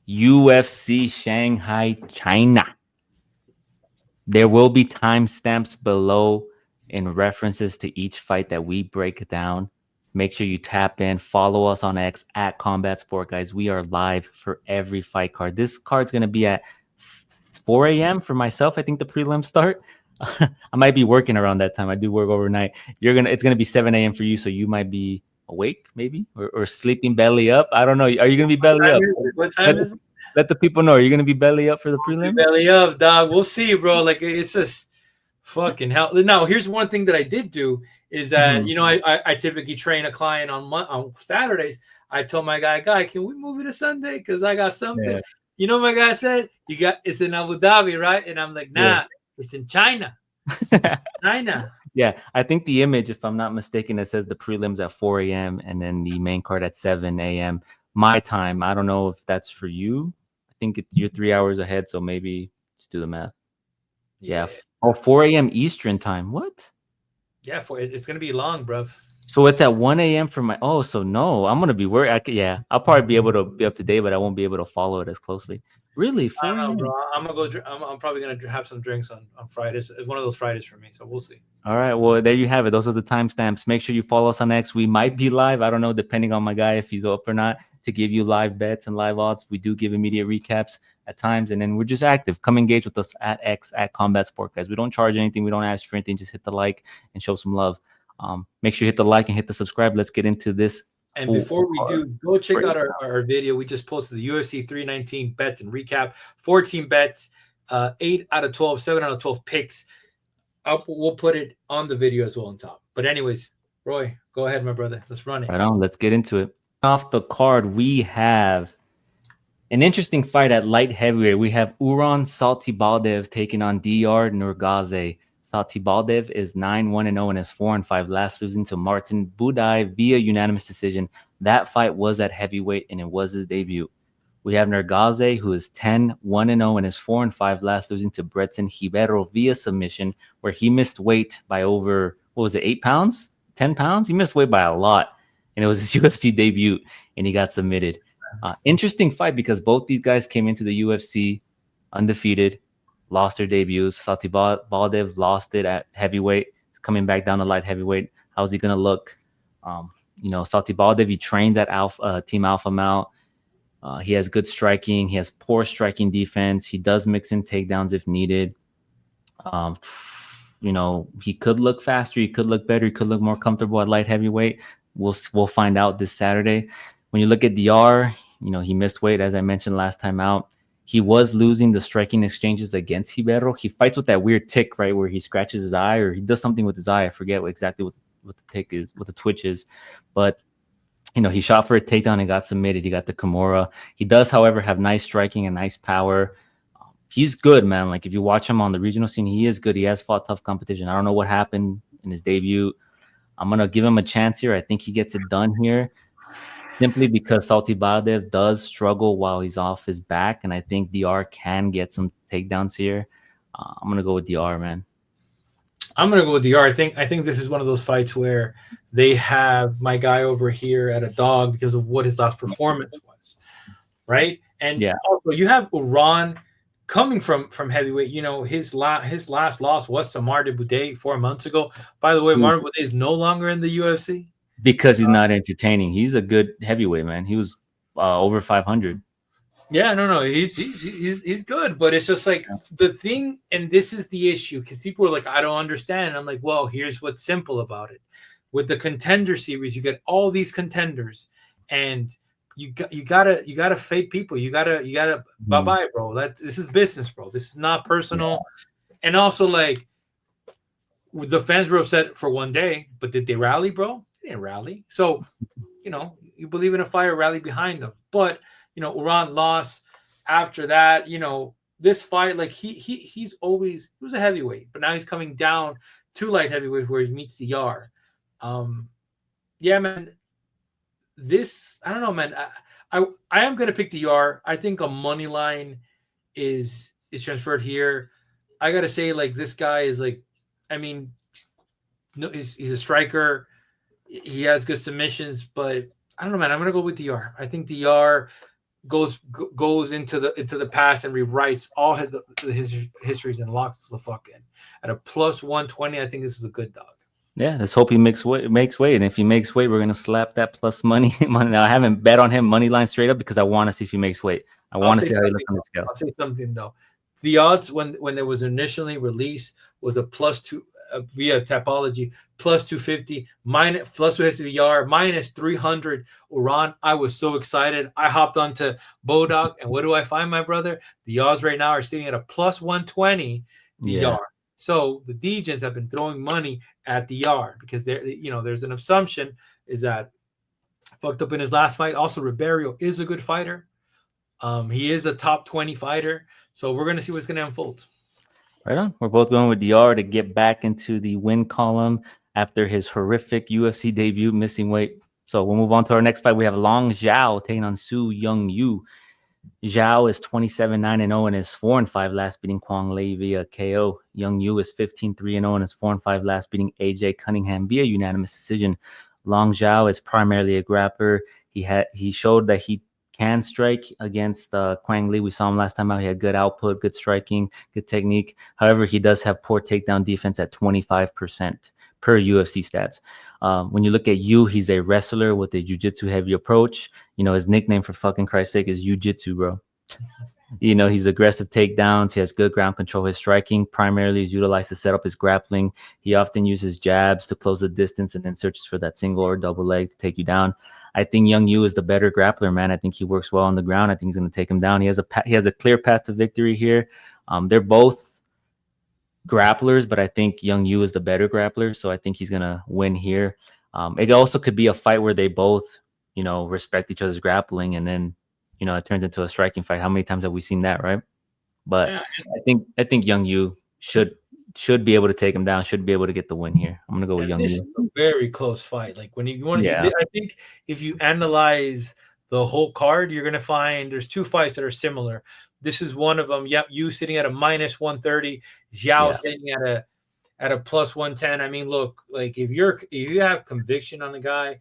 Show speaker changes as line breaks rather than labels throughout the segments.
UFC Shanghai, China. There will be timestamps below in references to each fight that we break down. Make sure you tap in, follow us on X at Combat Sport, guys. We are live for every fight card. This card's going to be at 4 a.m. for myself. I think the prelims start. I might be working around that time. I do work overnight. It's gonna be 7 a.m. for you, so you might be awake, maybe, or sleeping belly up. I don't know. Are you gonna be belly up?
What time is it?
Let the people know. Are you gonna be belly up for the prelim?
Belly up, dog. We'll see, bro. Like it's just fucking hell. Now, here's one thing that I did do is that I typically train a client on Saturdays. I told my guy, can we move it to Sunday? Because I got something. Yeah. You know, my guy said, it's in Abu Dhabi, right? And I'm like, nah, it's in China. China.
Yeah, I think the image, if I'm not mistaken, it says the prelims at 4 a.m. and then the main card at 7 a.m. my time. I don't know if that's for you. I think you're 3 hours ahead, so maybe just do the math. Yeah. Oh, 4 a.m. Eastern time. What?
Yeah, it's going to be long, bro.
So it's at 1 a.m. for my... Oh, so no, I'm going to be worried. I'll probably be able to be up to date, but I won't be able to follow it as closely. Really? 4
I don't know, bro. I'm probably going to have some drinks on Fridays. It's one of those Fridays for me, so we'll see.
All right. Well, there you have it. Those are the timestamps. Make sure you follow us on X. We might be live. I don't know, depending on my guy, if he's up or not, to give you live bets and live odds. We do give immediate recaps at times, and then we're just active. Come engage with us at X, at Combat Sport, guys. We don't charge anything. We don't ask for anything. Just hit the like and show some love. Make sure you hit the like and hit the subscribe. Let's get into this.
And before we do, go check out our video. We just posted the UFC 319 bets and recap. 14 bets, 8 out of 12, 7 out of 12 picks. We'll put it on the video as well on top. But anyways, Roy, go ahead, my brother. Let's run it.
Right on. Let's get into it. Off the card, we have an interesting fight at light heavyweight. We have Satybaldiev taking on Dr. Nurgozhay. Satybaldiev is 9-1-0 and is 4-5, last losing to Martin Budai via unanimous decision. That fight was at heavyweight and it was his debut. We have Nurgozhay, who is 10-1-0 and is 4-5, last losing to Bretson Hibero via submission, where he missed weight by over, 8 pounds? 10 pounds? He missed weight by a lot. And it was his UFC debut, and he got submitted. Interesting fight because both these guys came into the UFC undefeated, lost their debuts. Satybaldiev lost it at heavyweight. He's coming back down to light heavyweight. How's he going to look? Satybaldiev, he trains at Team Alpha Mount. He has good striking. He has poor striking defense. He does mix in takedowns if needed. He could look faster. He could look better. He could look more comfortable at light heavyweight. We'll find out this Saturday. When you look at DR, he missed weight, as I mentioned last time out. He was losing the striking exchanges against Hibero. He fights with that weird tick, right, where he scratches his eye or he does something with his eye. I forget exactly what the tick is, what the twitch is. But, he shot for a takedown and got submitted. He got the Kimura. He does, however, have nice striking and nice power. He's good, man. Like, if you watch him on the regional scene, he is good. He has fought tough competition. I don't know what happened in his debut. I'm going to give him a chance here. I think he gets it done here simply because Satybaldiev does struggle while he's off his back, and I think DR can get some takedowns here. I'm going to go with DR, man.
I'm going to go with DR. I think this is one of those fights where they have my guy over here at a dog because of what his last performance was, right? And also you have Uran coming from heavyweight. His last loss was to Martin Budai 4 months ago. By the way, Martin Budai is no longer in the UFC
because he's not entertaining. He's a good heavyweight, man. He was over 500.
Yeah, no, he's good, but it's just like the thing, and this is the issue because people are like, I don't understand. And I'm like, well, here's what's simple about it. With the Contender Series, you get all these contenders, and you gotta fake people. You gotta bye-bye, bro. This is business, bro. This is not personal. Yeah. And also, like, the fans were upset for one day, but did they rally, bro? They didn't rally. So, you believe in a fire, rally behind them. But Uran lost after that. This fight, like he was a heavyweight, but now he's coming down to light heavyweight where he meets the DR. Yeah, man. This, I don't know, man. I am gonna pick the DR. I think a money line is transferred here. I gotta say, like, this guy is like, I mean, he's a striker. He has good submissions, but I don't know, man. I'm gonna go with DR. I think DR, goes into the past and rewrites all his histories and locks the fuck in at a plus 120. I think this is a good dog.
Yeah, let's hope he makes weight. And if he makes weight, we're gonna slap that plus money. Now, I haven't bet on him money line straight up because I want to see if he makes weight. I want to see how he looks on the scale.
I'll say something though. The odds when it was initially released was a plus two via Tapology plus 250 minus plus 250 VR minus 300 Uran. I was so excited. I hopped onto Bodog, and what do I find, my brother? The odds right now are sitting at a plus 120 DR. Yeah. So the DJs have been throwing money at the yard because there's an assumption is that fucked up in his last fight. Also, Ribeiro is a good fighter. He is a top 20 fighter. So we're going to see what's going to unfold.
Right on. We're both going with DR to get back into the win column after his horrific UFC debut, missing weight. So we'll move on to our next fight. We have Long Xiao taking on Su Young-Yu. Xiao is 27-9-0 and is 4-5 last beating Kwang Lei via KO. Young-Yu is 15-3-0 and is 4-5 last beating AJ Cunningham via unanimous decision. Long Xiao is primarily a grappler. He showed that he can strike against Kwang Lei. We saw him last time out. He had good output, good striking, good technique. However, he does have poor takedown defense at 25% per UFC stats. When you look at Yu, he's a wrestler with a jiu-jitsu heavy approach. His nickname, for fucking Christ's sake, is Jiu-Jitsu, bro. He's aggressive takedowns. He has good ground control. His striking primarily is utilized to set up his grappling. He often uses jabs to close the distance and then searches for that single or double leg to take you down. I think Young-Yu is the better grappler, man. I think he works well on the ground. I think he's going to take him down. He has a clear path to victory here. They're both grapplers, but I think Young-Yu is the better grappler, so I think he's going to win here. It also could be a fight where they both, respect each other's grappling, and then, it turns into a striking fight. How many times have we seen that, right? But yeah. I think Young-Yu should be able to take him down, should be able to get the win here. I'm going to go with Young-Yu.
This is a very close fight. Like when you want to, I think if you analyze the whole card, you're going to find there's two fights that are similar. This is one of them. Yeah, you sitting at a minus 130, Xiao sitting at a plus 110. I mean, look, like if you have conviction on the guy,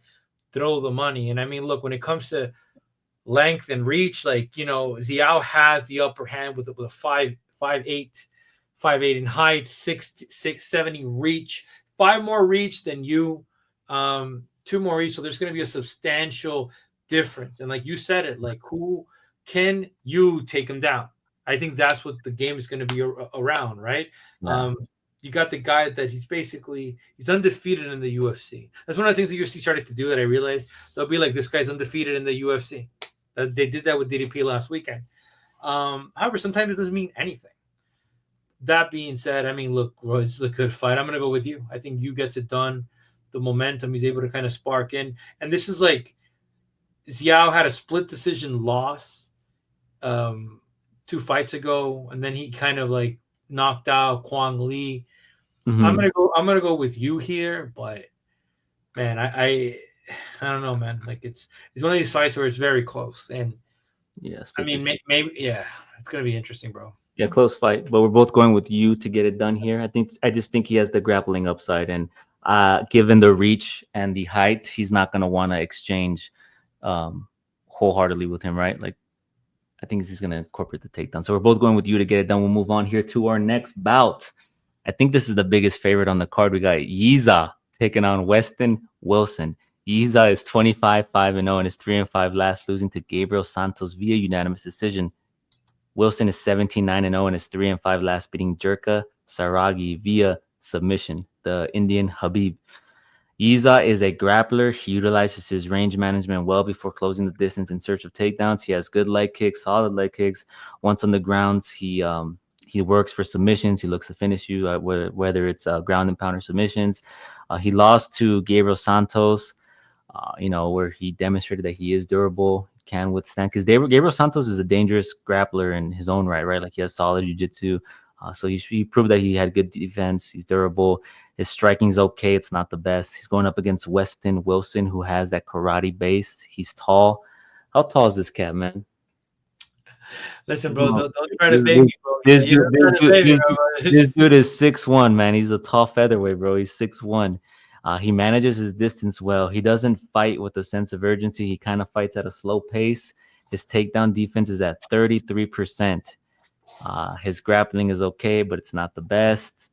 throw the money. And I mean, look, when it comes to length and reach, like Xiao has the upper hand with a 5'8" in height, 670 reach, 5 more reach than you, 2 more reach. So there's going to be a substantial difference. And like you said it, like who can you take him down? I think that's what the game is going to be around, right? Yeah. You got the guy that he's undefeated in the UFC. That's one of the things the UFC started to do that I realized. They'll be like, this guy's undefeated in the UFC. They did that with DDP last weekend. However, sometimes it doesn't mean anything. That being said, I mean, look, Roy, this is a good fight. I'm going to go with you. I think Yu gets it done. The momentum he's able to kind of spark in. And this is like Xiao had a split decision loss 2 fights ago, and then he kind of like knocked out Kwang Lei. Mm-hmm. I'm gonna go with you here, but man, I don't know, man. Like it's one of these fights where it's very close, and I mean maybe it's gonna be interesting, bro.
Yeah, close fight, but we're both going with you to get it done here. I just think he has the grappling upside, and given the reach and the height, he's not gonna want to exchange wholeheartedly with him, right? Like I think he's gonna incorporate the takedown. So we're both going with you to get it done. We'll move on here to our next bout. I think this is the biggest favorite on the card. We got Yizha taking on Weston Wilson. Yizha is 25-5-0 and is 3-5 last, losing to Gabriel Santos via unanimous decision. Wilson is 17-9-0 and is 3-5 last, beating Jerka Saragi via submission, the Indian Habib. Yizha is a grappler. He utilizes his range management well before closing the distance in search of takedowns. He has good leg kicks, solid leg kicks. Once on the grounds, he works for submissions. He looks to finish you, whether it's ground and pounder submissions. He lost to Gabriel Santos, where he demonstrated that he is durable, can withstand. Because Gabriel Santos is a dangerous grappler in his own right? Like he has solid jiu-jitsu. So he proved that he had good defense. He's durable. His striking's okay. It's not the best. He's going up against Weston Wilson, who has that karate base. He's tall. How tall is this cat, man?
Listen, bro, don't try to bait me, bro.
This dude is 6'1", man. He's a tall featherweight, bro. He's 6'1". He manages his distance well. He doesn't fight with a sense of urgency. He kind of fights at a slow pace. His takedown defense is at 33%. His grappling is okay, but it's not the best.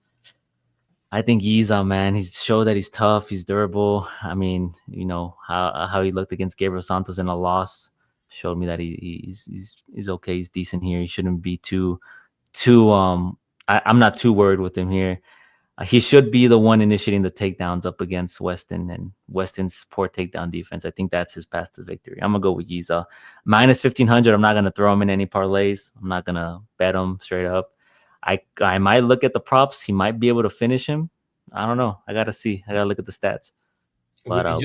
I think Yizha, man, he's showed that he's tough, he's durable. I mean, you know how he looked against Gabriel Santos in a loss showed me that he's okay, he's decent here. He shouldn't be too. I'm not too worried with him here. He should be the one initiating the takedowns up against Weston, and Weston's poor takedown defense. I think that's his path to victory. I'm gonna go with Yizha. Minus 1,500. I'm not gonna throw him in any parlays. I'm not gonna bet him straight up. I might look at the props. He might be able to finish him. I don't know. I gotta see. I gotta look at the stats. But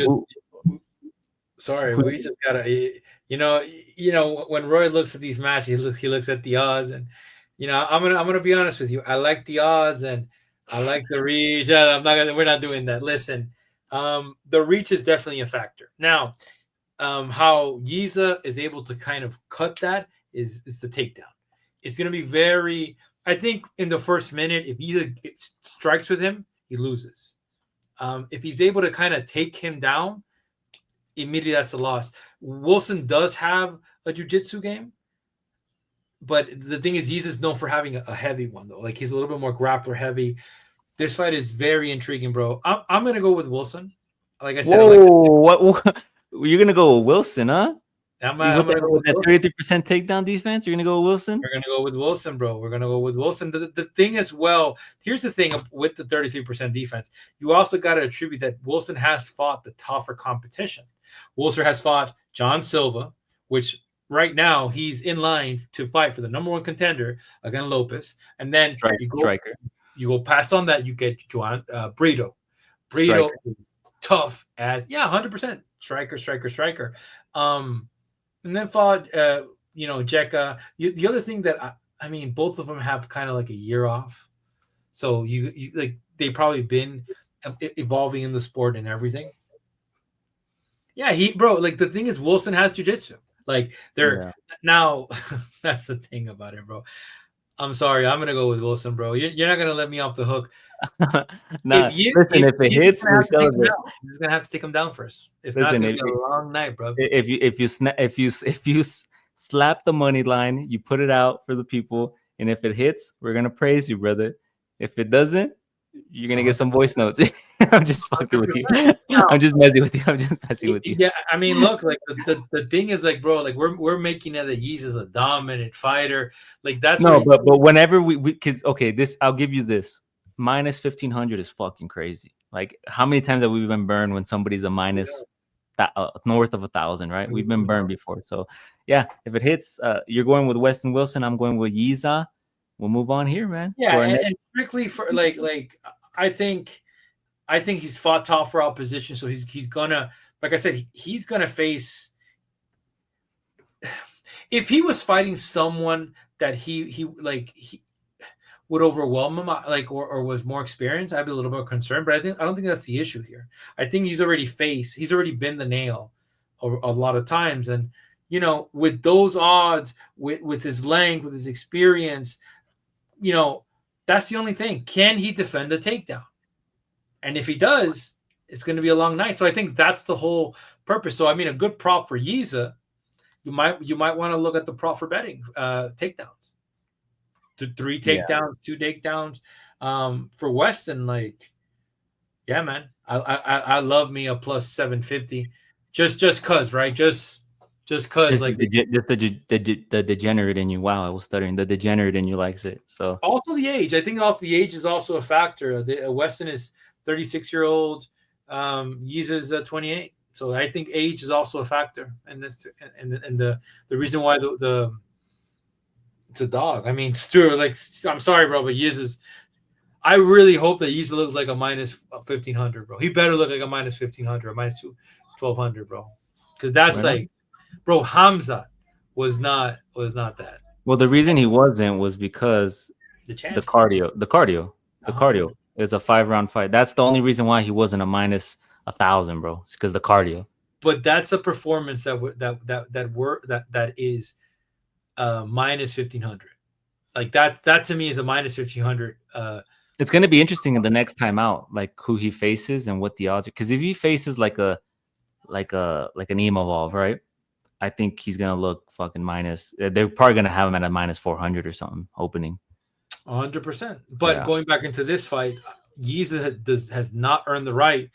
we just gotta, you know, when Roy looks at these matches, he looks at the odds, and you know, I'm gonna be honest with you. I like the odds and I like the reach. We're not doing that. Listen, the reach is definitely a factor. Now, how Yizha is able to kind of cut that is the takedown. It's gonna be very. I think in the first minute, if Yizha strikes with him, he loses. If he's able to kind of take him down, immediately that's a loss. Wilson does have a jiu-jitsu game, but the thing is, Yizha's known for having a heavy one, though. Like, he's a little bit more grappler heavy. This fight is very intriguing, bro. I'm going to go with Wilson. Like I said,
what? You're going to go with Wilson, huh?
I'm going to go with
that 33% takedown defense. You're going to go with Wilson?
We're going to go with Wilson, bro. We're going to go with Wilson. The thing as well, here's the thing with the 33% defense. You also got to attribute that Wilson has fought the tougher competition. Wilson has fought John Silva, which right now he's in line to fight for the number one contender against Lopez. And then you go past on that, you get Juan Brito. Brito is tough as 100% striker. And then fought Jeka. The other thing that I mean, both of them have kind of like a year off, so you like they've probably been evolving in the sport and everything. Yeah, like the thing is, Wilson has jiu-jitsu. Like now, that's the thing about it, bro. I'm sorry, I'm gonna go with Wilson, bro. You're not gonna let me off the hook.
If it hits, we celebrate.
He's gonna have to take him down first. If not, it's gonna be a long night, bro.
If you slap the money line, you put it out for the people, and if it hits, we're gonna praise you, brother. If it doesn't, you're gonna get some voice notes. I'm just fucking with you. I'm just messing with you.
Yeah, I mean, look, like the thing is, like, bro, like we're making it that Yizha's a dominant fighter. Like that's
but whenever we because this I'll give you this. Minus 1,500 is fucking crazy. Like, how many times have we been burned when somebody's a minus north of 1,000, right? We've been burned before. So yeah, if it hits, you're going with Weston Wilson. I'm going with Yizha. We'll move on here, man.
Yeah, and strictly for like I think he's fought tough for opposition, so he's gonna, like I said, he's gonna face. If he was fighting someone that he would overwhelm him, like or was more experienced, I'd be a little bit concerned. But I don't think that's the issue here. I think he's already been the nail a lot of times, and you know, with those odds, with his length, with his experience, you know, that's the only thing. Can he defend the takedown? And if he does, it's going to be a long night. So I think that's the whole purpose. So I mean, a good prop for Yizha, you might want to look at the prop for betting takedowns. 3 takedowns, 2 takedowns. For Weston, like, yeah, man, I love me a plus 750, just cause, right? Just cause, like,
the degenerate in you. Wow, I was stuttering. The degenerate in you likes it. So
also the age. I think also the age is also a factor. Weston is 36-year-old. Yizha is 28. So I think age is also a factor, and this and the reason why the it's a dog. I mean, Stuart, like, I'm sorry, bro, but Yizha's. I really hope that Yizha looks like a minus 1,500, bro. He better look like a minus 1,500, minus 1,200, bro, because that's like, bro, Hamza was not that.
Well, the reason he wasn't was because the cardio. It's a 5-round fight. That's the only reason why he wasn't a minus 1,000, bro. It's because the cardio.
But that's a performance that is minus 1,500. Like that to me is a minus 1,500.
It's going to be interesting in the next time out, like who he faces and what the odds are. Because if he faces like an Evolve, right? I think he's gonna look fucking minus. They're probably gonna have him at a minus 400 or something opening.
100%. But going back into this fight, Yizha has not earned the right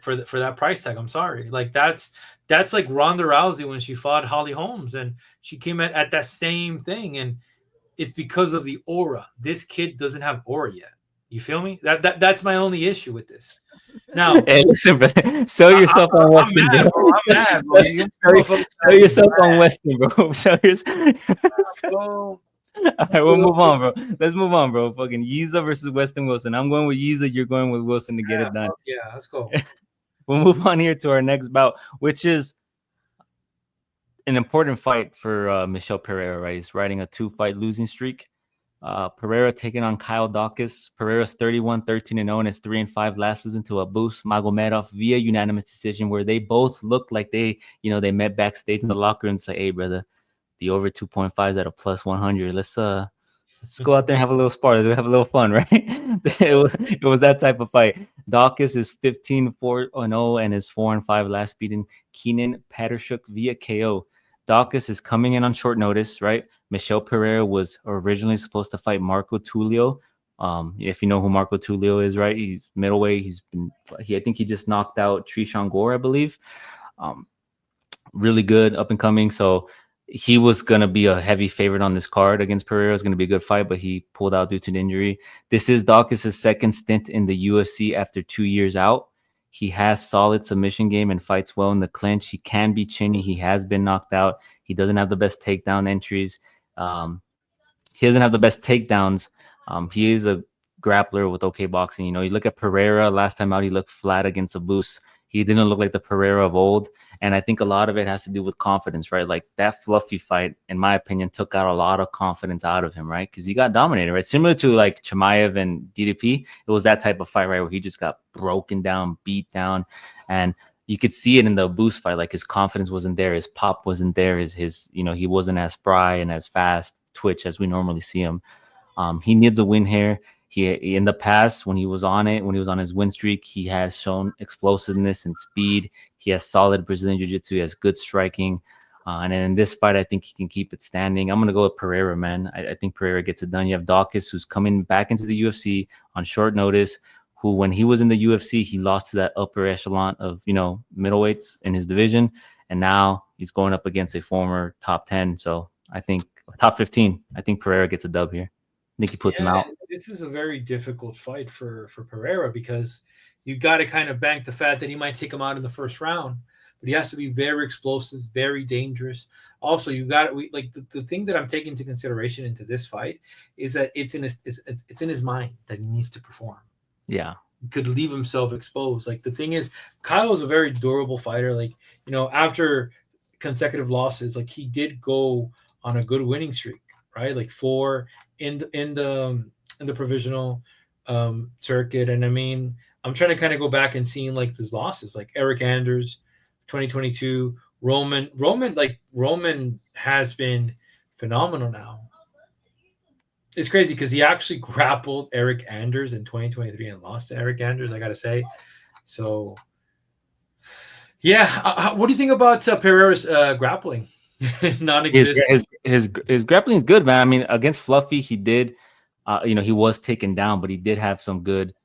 for that price tag. I'm sorry. Like that's like Ronda Rousey when she fought Holly Holmes and she came at that same thing, and it's because of the aura. This kid doesn't have aura yet. You feel me? That's my only issue with this. Now,
hey, listen, bro. Sell yourself on Weston,
I'm mad, bro. I'm mad, bro.
Sell yourself on Weston, bro. Sell yourself. All right, we'll move on, bro. Let's move on, bro. Fucking Yizha versus Weston Wilson. I'm going with Yizha. You're going with Wilson to get it done.
Yeah, let's go.
We'll move on here to our next bout, which is an important fight for Michel Pereira, right? He's riding a 2-fight losing streak. Pereira taking on Kyle Daukaus. Pereira's 31-13-0 and is 3-5, last losing to Abus Magomedov via unanimous decision, where they both looked like they met backstage in the locker room and say, "Hey, brother, the over 2.5 is at a plus 100. Let's go out there and have a little spar. Let's have a little fun," right? it was that type of fight. Daukaus is 15-4-0 and is 4-5, last beating Keenan Patershuk via KO. Daukaus is coming in on short notice, right? Michel Pereira was originally supposed to fight Marco Tulio. If you know who Marco Tulio is, right? He's middleweight. I think he just knocked out Trishan Gore, I believe. Really good, up and coming. So he was going to be a heavy favorite on this card against Pereira. It's going to be a good fight, but he pulled out due to an injury. This is Daukaus' second stint in the UFC after 2 years out. He has solid submission game and fights well in the clinch. He can be chinny. He has been knocked out. He doesn't have the best takedown entries. He doesn't have the best takedowns. He is a grappler with okay boxing. You look at Pereira last time out, he looked flat against Abus. He didn't look like the Pereira of old. And I think a lot of it has to do with confidence, right? Like that fluffy fight, in my opinion, took out a lot of confidence out of him, right? Because he got dominated, right? Similar to like Chimaev and DDP. It was that type of fight, right? Where he just got broken down, beat down. And you could see it in the Abus fight. Like his confidence wasn't there. His pop wasn't there. He wasn't as spry and as fast twitch as we normally see him. He needs a win here. He in the past, when he was on his win streak, he has shown explosiveness and speed. He has solid Brazilian jiu-jitsu. He has good striking. And then in this fight, I think he can keep it standing. I'm going to go with Pereira, man. I think Pereira gets it done. You have Daukaus, who's coming back into the UFC on short notice, who when he was in the UFC, he lost to that upper echelon of, middleweights in his division. And now he's going up against a former top 10. So I think top 15. I think Pereira gets a dub here. I think he puts him out.
This is a very difficult fight for Pereira because you got to kind of bank the fact that he might take him out in the first round, but he has to be very explosive, very dangerous. Also, the thing that I'm taking into consideration into this fight is that it's in his mind that he needs to perform.
Yeah,
he could leave himself exposed. Like the thing is, Kyle is a very durable fighter. Like after consecutive losses, like he did go on a good winning streak, right? Like 4 in the provisional circuit. And I mean, I'm trying to kind of go back and seeing like his losses, like Eric Anders, 2022, Roman has been phenomenal now. It's crazy because he actually grappled Eric Anders in 2023 and lost to Eric Anders, I gotta say. So yeah, what do you think about Pereira's grappling?
His grappling is good, man. I mean, against Fluffy, he did, he was taken down, but he did have some good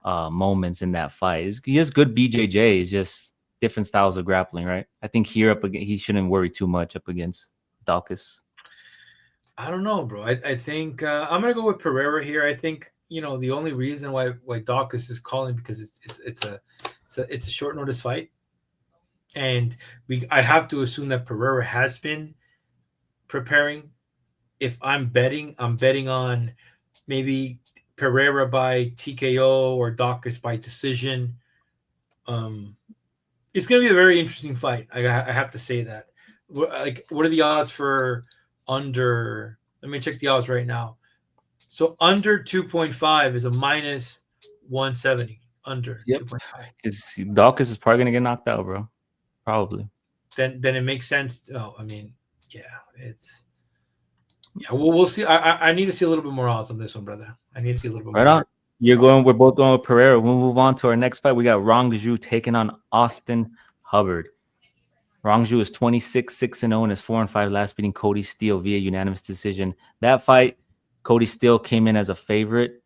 moments in that fight. He has good BJJ. It's just different styles of grappling, right? I think here he shouldn't worry too much up against Daukaus.
I don't know, bro. I think I'm gonna go with Pereira here. I think the only reason why Daukaus is calling because it's a short notice fight. And I have to assume that Pereira has been preparing. If I'm betting on maybe Pereira by TKO or Daukaus by decision. It's going to be a very interesting fight. I have to say that. Like, what are the odds for under? Let me check the odds right now. So under 2.5 is a minus 170. Under 2.5.
Daukaus is probably going to get knocked out, bro. Probably.
Then it makes sense. I mean, we'll see. I need to see a little bit more odds on this one, brother. I need to see a little bit more.
Right on. We're both going with Pereira. We'll move on to our next fight. We got Rongzhu taking on Austin Hubbard. Rongzhu is 26-6-0 in his 4-5 last, beating Cody Steele via unanimous decision. That fight, Cody Steele came in as a favorite.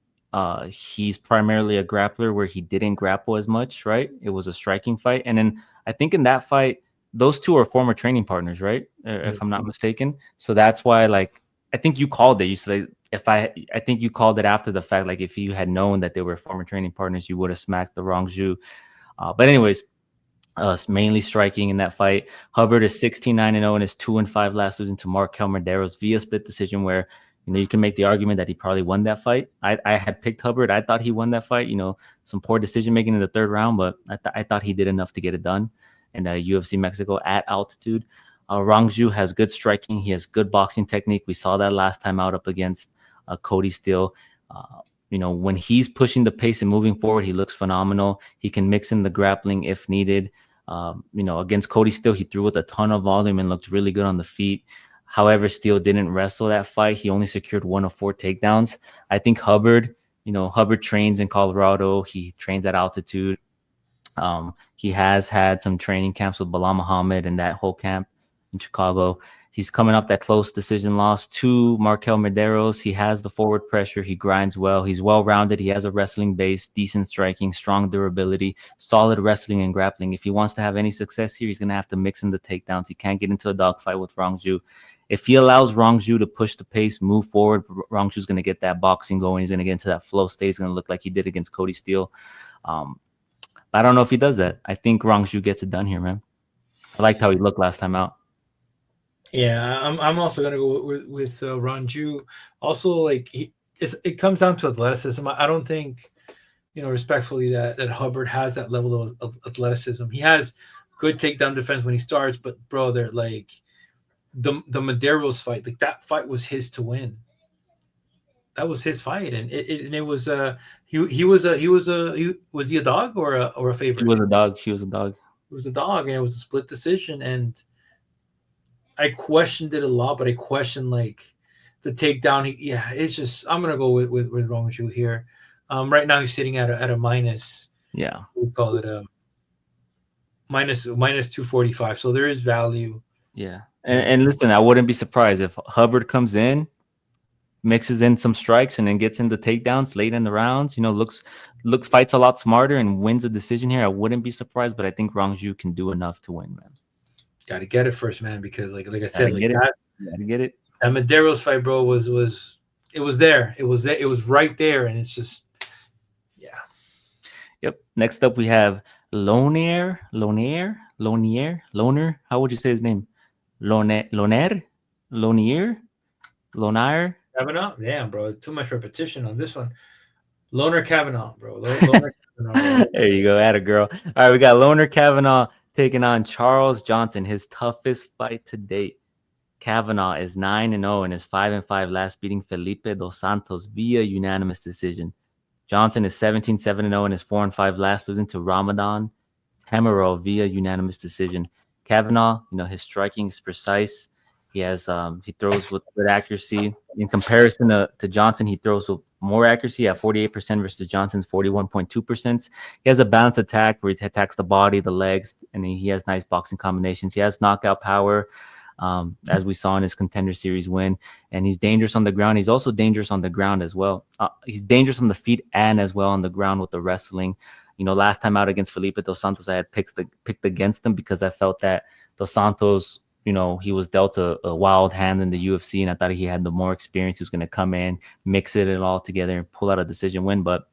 He's primarily a grappler where he didn't grapple as much, right? It was a striking fight. And then I think in that fight, those two are former training partners, right? If I'm not mistaken. So that's why, like, I think you called it. You said, I think you called it after the fact. Like, if you had known that they were former training partners, you would have smacked the Rongzhu. But anyways, mainly striking in that fight. Hubbard is 16-9-0 in his 2-5 last, losing to Markel Medeiros via split decision, where you can make the argument that he probably won that fight. I had picked Hubbard. I thought he won that fight. Some poor decision making in the third round, but I thought he did enough to get it done. And UFC Mexico at altitude. Rongzhu has good striking. He has good boxing technique. We saw that last time out up against Cody Steele. When he's pushing the pace and moving forward, he looks phenomenal. He can mix in the grappling if needed. Against Cody Steele, he threw with a ton of volume and looked really good on the feet. However, Steele didn't wrestle that fight. He only secured 1 of 4 takedowns. I think Hubbard trains in Colorado. He trains at altitude. He has had some training camps with Bilal Muhammad and that whole camp in Chicago. He's coming off that close decision loss to Markel Medeiros. He has the forward pressure. He grinds well. He's well-rounded. He has a wrestling base, decent striking, strong durability, solid wrestling and grappling. If he wants to have any success here, he's going to have to mix in the takedowns. He can't get into a dogfight with Rongzhu. If he allows Rongzhu to push the pace, move forward, Rongzhu's going to get that boxing going. He's going to get into that flow state. He's going to look like he did against Cody Steele. I don't know if he does that. I think Rongzhu gets it done here, man. I liked how he looked last time out.
Yeah, I'm also gonna go with Rongzhu. Also, like it comes down to athleticism. I don't think, respectfully, that Hubbard has that level of athleticism. He has good takedown defense when he starts, but bro, they're like the Medeiros fight. Like that fight was his to win. That was his fight, and it was was he a dog or a favorite?
He was a dog. He was a dog.
It was a dog, and it was a split decision, and I questioned it a lot, but I questioned like the takedown. It's just I'm gonna go with Rongzhu here. Right now he's sitting at a minus.
Yeah,
we call it a minus 245. So there is value.
Yeah, and listen, I wouldn't be surprised if Hubbard comes in, mixes in some strikes, and then gets into takedowns late in the rounds. Looks fights a lot smarter and wins a decision here. I wouldn't be surprised, but I think Rongzhu can do enough to win, man.
Got to get it first, man, because like I said,
gotta get it.
That Medeiros fight, bro, was there. It was right there, and it's just, yeah.
Yep. Next up, we have Loner. How would you say his name? Loner.
Kavanagh. Damn, bro, too much repetition on this one. Loner Kavanagh, bro. Loner Kavanagh.
There you go, atta girl. All right, we got Loner Kavanagh taking on Charles Johnson, his toughest fight to date. Kavanagh is 9-0 in his 5-5 last, beating Felipe dos Santos via unanimous decision. Johnson is 17-7-0 in his 4-5 last, losing to Ramadan Temuro via unanimous decision. Kavanagh, his striking is precise. He throws with good accuracy. In comparison to Johnson, he throws with more accuracy at 48% versus Johnson's 41.2%. He has a balanced attack where he attacks the body, the legs, and he has nice boxing combinations. He has knockout power, as we saw in his Contender Series win, and he's dangerous on the ground. He's also dangerous on the ground as well. He's dangerous on the feet and as well on the ground with the wrestling. Last time out against Felipe dos Santos, I had picked against him because I felt that dos Santos, he was dealt a wild hand in the UFC, and I thought he had the more experience. He was going to come in, mix it all together, and pull out a decision win. But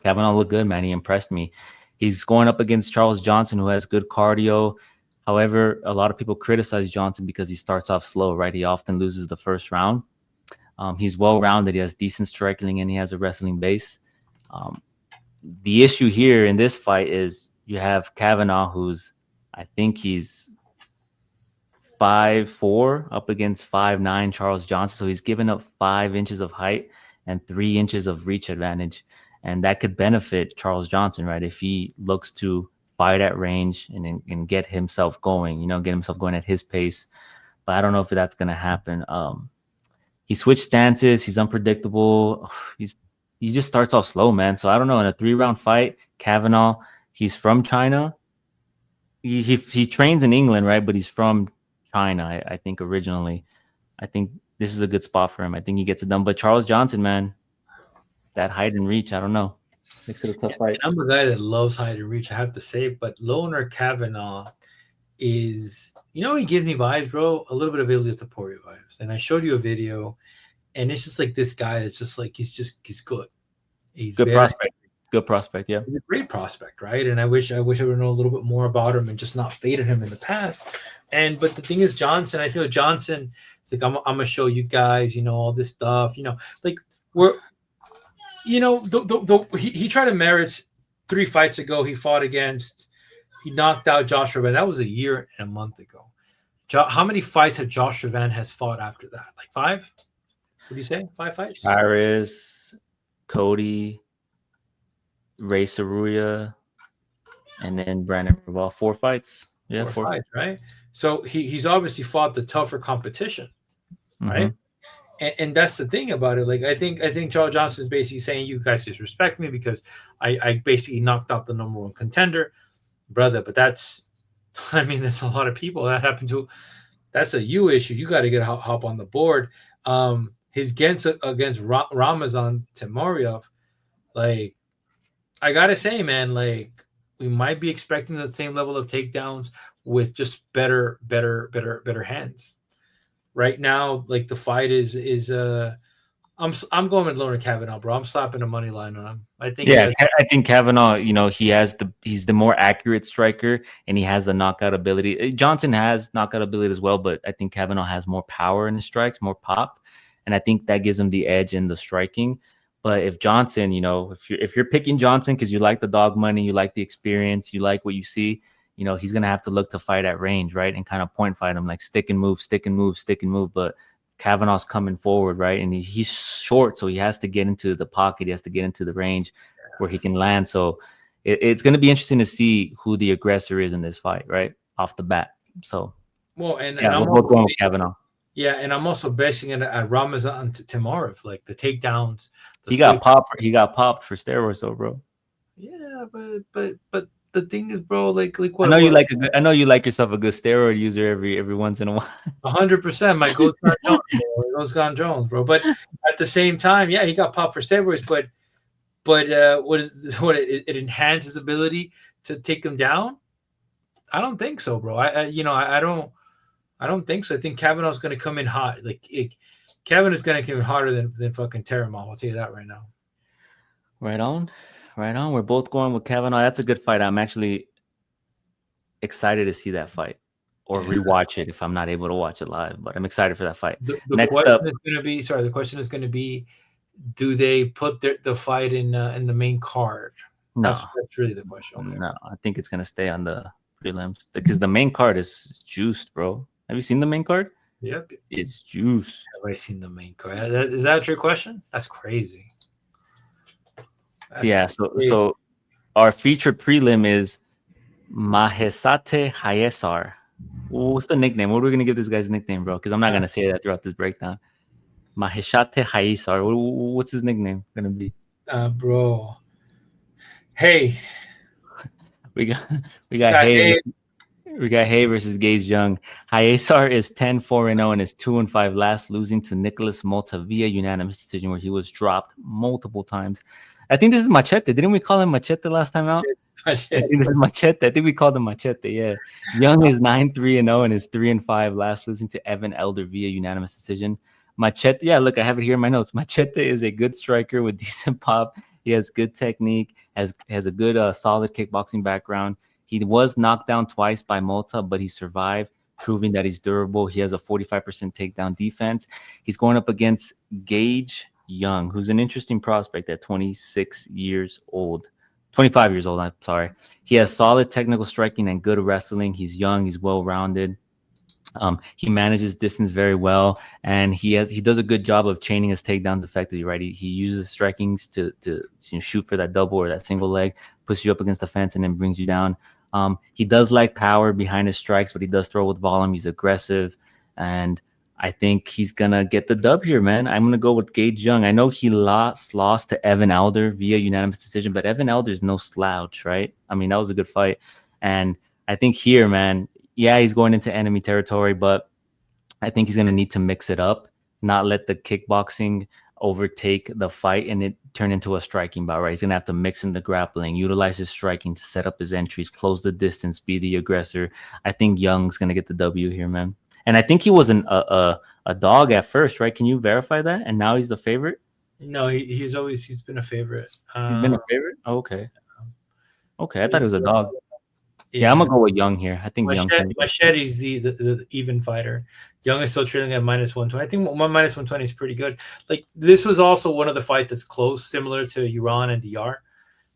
Kavanagh looked good, man. He impressed me. He's going up against Charles Johnson, who has good cardio. However, a lot of people criticize Johnson because he starts off slow, right? He often loses the first round. He's well-rounded. He has decent striking, and he has a wrestling base. The issue here in this fight is you have Kavanagh, who's, I think he's 5'4" up against 5'9" Charles Johnson. So he's given up 5 inches of height and 3 inches of reach advantage. And that could benefit Charles Johnson, right? If he looks to fight at range and get himself going, get himself going at his pace. But I don't know if that's going to happen. He switched stances. He's unpredictable. He just starts off slow, man. So I don't know. In a 3-round fight, Kavanagh, he's from China. he trains in England, right? But he's from China, I think originally. I think this is a good spot for him. I think he gets it done. But Charles Johnson, man, that height and reach, I don't know, makes it a tough
And
fight.
I'm a guy that loves height and reach, I have to say, but Loner Kavanagh is, he gives me vibes, bro, a little bit of Ilya Taporia vibes. And I showed you a video, and it's just like this guy that's just like, he's good. He's
Good
very
prospect. Good prospect. Yeah.
He's a great prospect, right? And I wish I would know a little bit more about him and just not faded him in the past. But the thing is, Johnson, I feel Johnson, it's like I'm gonna show you guys, all this stuff, like we're, he tried to merit 3 fights ago. He knocked out Josh Ravan. That was a year and a month ago. How many fights have Josh Ravan has fought after that? Like 5? What do you say? 5 fights?
Iris, Cody, Ray Saruya, and then Brandon Reval. 4 fights. Yeah,
4 fights, right? So he's obviously fought the tougher competition, right?
Mm-hmm.
And that's the thing about it. Like I think Charles Johnson is basically saying, you guys disrespect me because I basically knocked out the number 1 contender, brother. But that's a lot of people that happen to. That's a you issue. You got to get hop on the board. His against Ramazan Timoryov, like I gotta say, man, like we might be expecting the same level of takedowns with just better hands. Right now, like the fight is I'm going with Loner Kavanagh, bro. I'm slapping a money line on him. I think
Kavanagh, he's the more accurate striker and he has the knockout ability. Johnson has knockout ability as well, but I think Kavanagh has more power in his strikes, more pop, and I think that gives him the edge in the striking. But if Johnson, if you're picking Johnson because you like the dog money, you like the experience, you like what you see, he's gonna have to look to fight at range, right, and kind of point fight him, like stick and move, stick and move, stick and move. But Kavanagh's coming forward, right? And he's short, so he has to get into the pocket. He has to get into the range where he can land. So it's going to be interesting to see who the aggressor is in this fight, right? Off the bat. So,
we're
both going with Kavanagh.
Yeah, and I'm also basing it at Ramazan Timoryov, like the takedowns.
He got popped for steroids, though, bro.
Yeah, but the thing is, bro, like what?
I know you like yourself a good steroid user every once in a while.
100%, my Ghost Gone Jones, bro. But at the same time, yeah, he got popped for steroids, but it enhanced his ability to take them down? I don't think so, bro. I don't think so. I think Kavanagh's going to come in hot. Kavanaugh's going to come in harder than fucking Terramon. I'll tell you that right now.
Right on. We're both going with Kavanagh. That's a good fight. I'm actually excited to see that fight or rewatch it if I'm not able to watch it live. But I'm excited for that fight.
The question is going to be, do they put the fight in the main card?
No,
that's really the question. Okay.
No, I think it's going to stay on the prelims because the main card is juiced, bro. Have you seen the main card?
Yep.
It's juiced.
Have I seen the main card? Is that your question? That's crazy.
So our featured prelim is Hayisaer. Hayisaer. What's the nickname? What are we going to give this guy's nickname, bro? Because I'm not going to say that throughout this breakdown. Hayisaer. What's his nickname going to be?
Bro. Hey.
We got Hay. We got Hay versus Gaze Young. Hayisaer is 10-4-0 and is 2-5 last, losing to Nicholas Mota via unanimous decision where he was dropped multiple times. I think this is Machete. Didn't we call him Machete last time out? I think this is Machete. I think we called him Machete, yeah. Young is 9-3-0 and is 3-5 last, losing to Evan Elder via unanimous decision. Machete, yeah, look, I have it here in my notes. Machete is a good striker with decent pop. He has good technique, has a good solid kickboxing background. He was knocked down twice by Mota, but he survived, proving that he's durable. He has a 45% takedown defense. He's going up against Gage Young, who's an interesting prospect at 25 years old. I'm sorry. He has solid technical striking and good wrestling. He's young. He's well-rounded. He manages distance very well, and he does a good job of chaining his takedowns effectively, right? He uses strikings to shoot for that double or that single leg, puts you up against the fence, and then brings you down. He does like power behind his strikes, but he does throw with volume. He's aggressive, and I think he's gonna get the dub here, man. I'm gonna go with Gage Young. I know he lost to Evan Elder via unanimous decision, but Evan Elder is no slouch, right? I mean, that was a good fight, and I think here, man, yeah, he's going into enemy territory, but I think he's going to need to mix it up, not let the kickboxing overtake the fight and it turn into a striking bout, right? He's going to have to mix in the grappling, utilize his striking to set up his entries, close the distance, be the aggressor. I think Young's going to get the W here, man. And I think he was a dog at first, right? Can you verify that? And now he's the favorite?
No, he's been a favorite.
He's been a favorite? Oh, okay. Okay, I thought he was a dog. Yeah, I'm gonna go with Young here. I think Young.
Machete's the even fighter. Young is still trailing at -120. I think -120 is pretty good. Like this was also one of the fights that's close, similar to Iran and DR.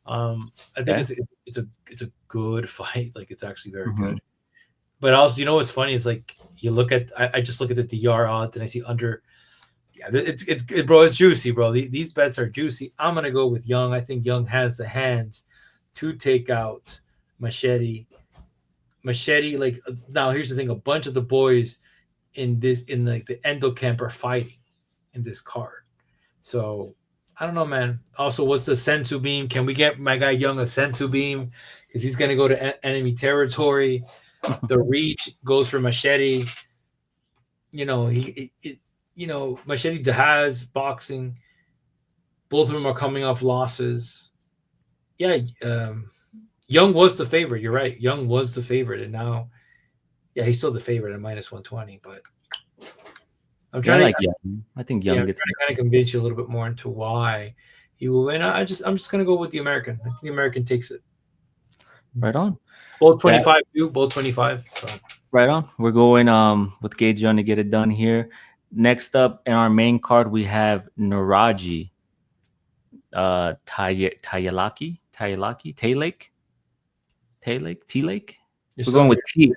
I think it's a good fight. Like it's actually very good. But also, you know what's funny is like you look at I just look at the DR odds and I see under. Yeah, bro. It's juicy, bro. These bets are juicy. I'm gonna go with Young. I think Young has the hands to take out Machete, like now here's the thing, a bunch of the boys in like the Endo camp are fighting in this card. So I don't know, man. Also, what's the Sensu beam? Can we get my guy Young a Sensu beam? Because he's gonna go to enemy territory. The reach goes for Machete. You know, Machete has boxing. Both of them are coming off losses. Yeah, Young was the favorite. You're right. Young was the favorite, and now, yeah, he's still the favorite at -120. But I'm trying to
Young. I think Young gets.
I'm trying to kind of convince you a little bit more into why he will win. I'm just gonna go with the American. I think the American takes it.
Right on.
Both 25 too. Both 25. So.
Right on. We're going with Gage Young to get it done here. Next up in our main card, we have Nueraji, Taylake. We're going with T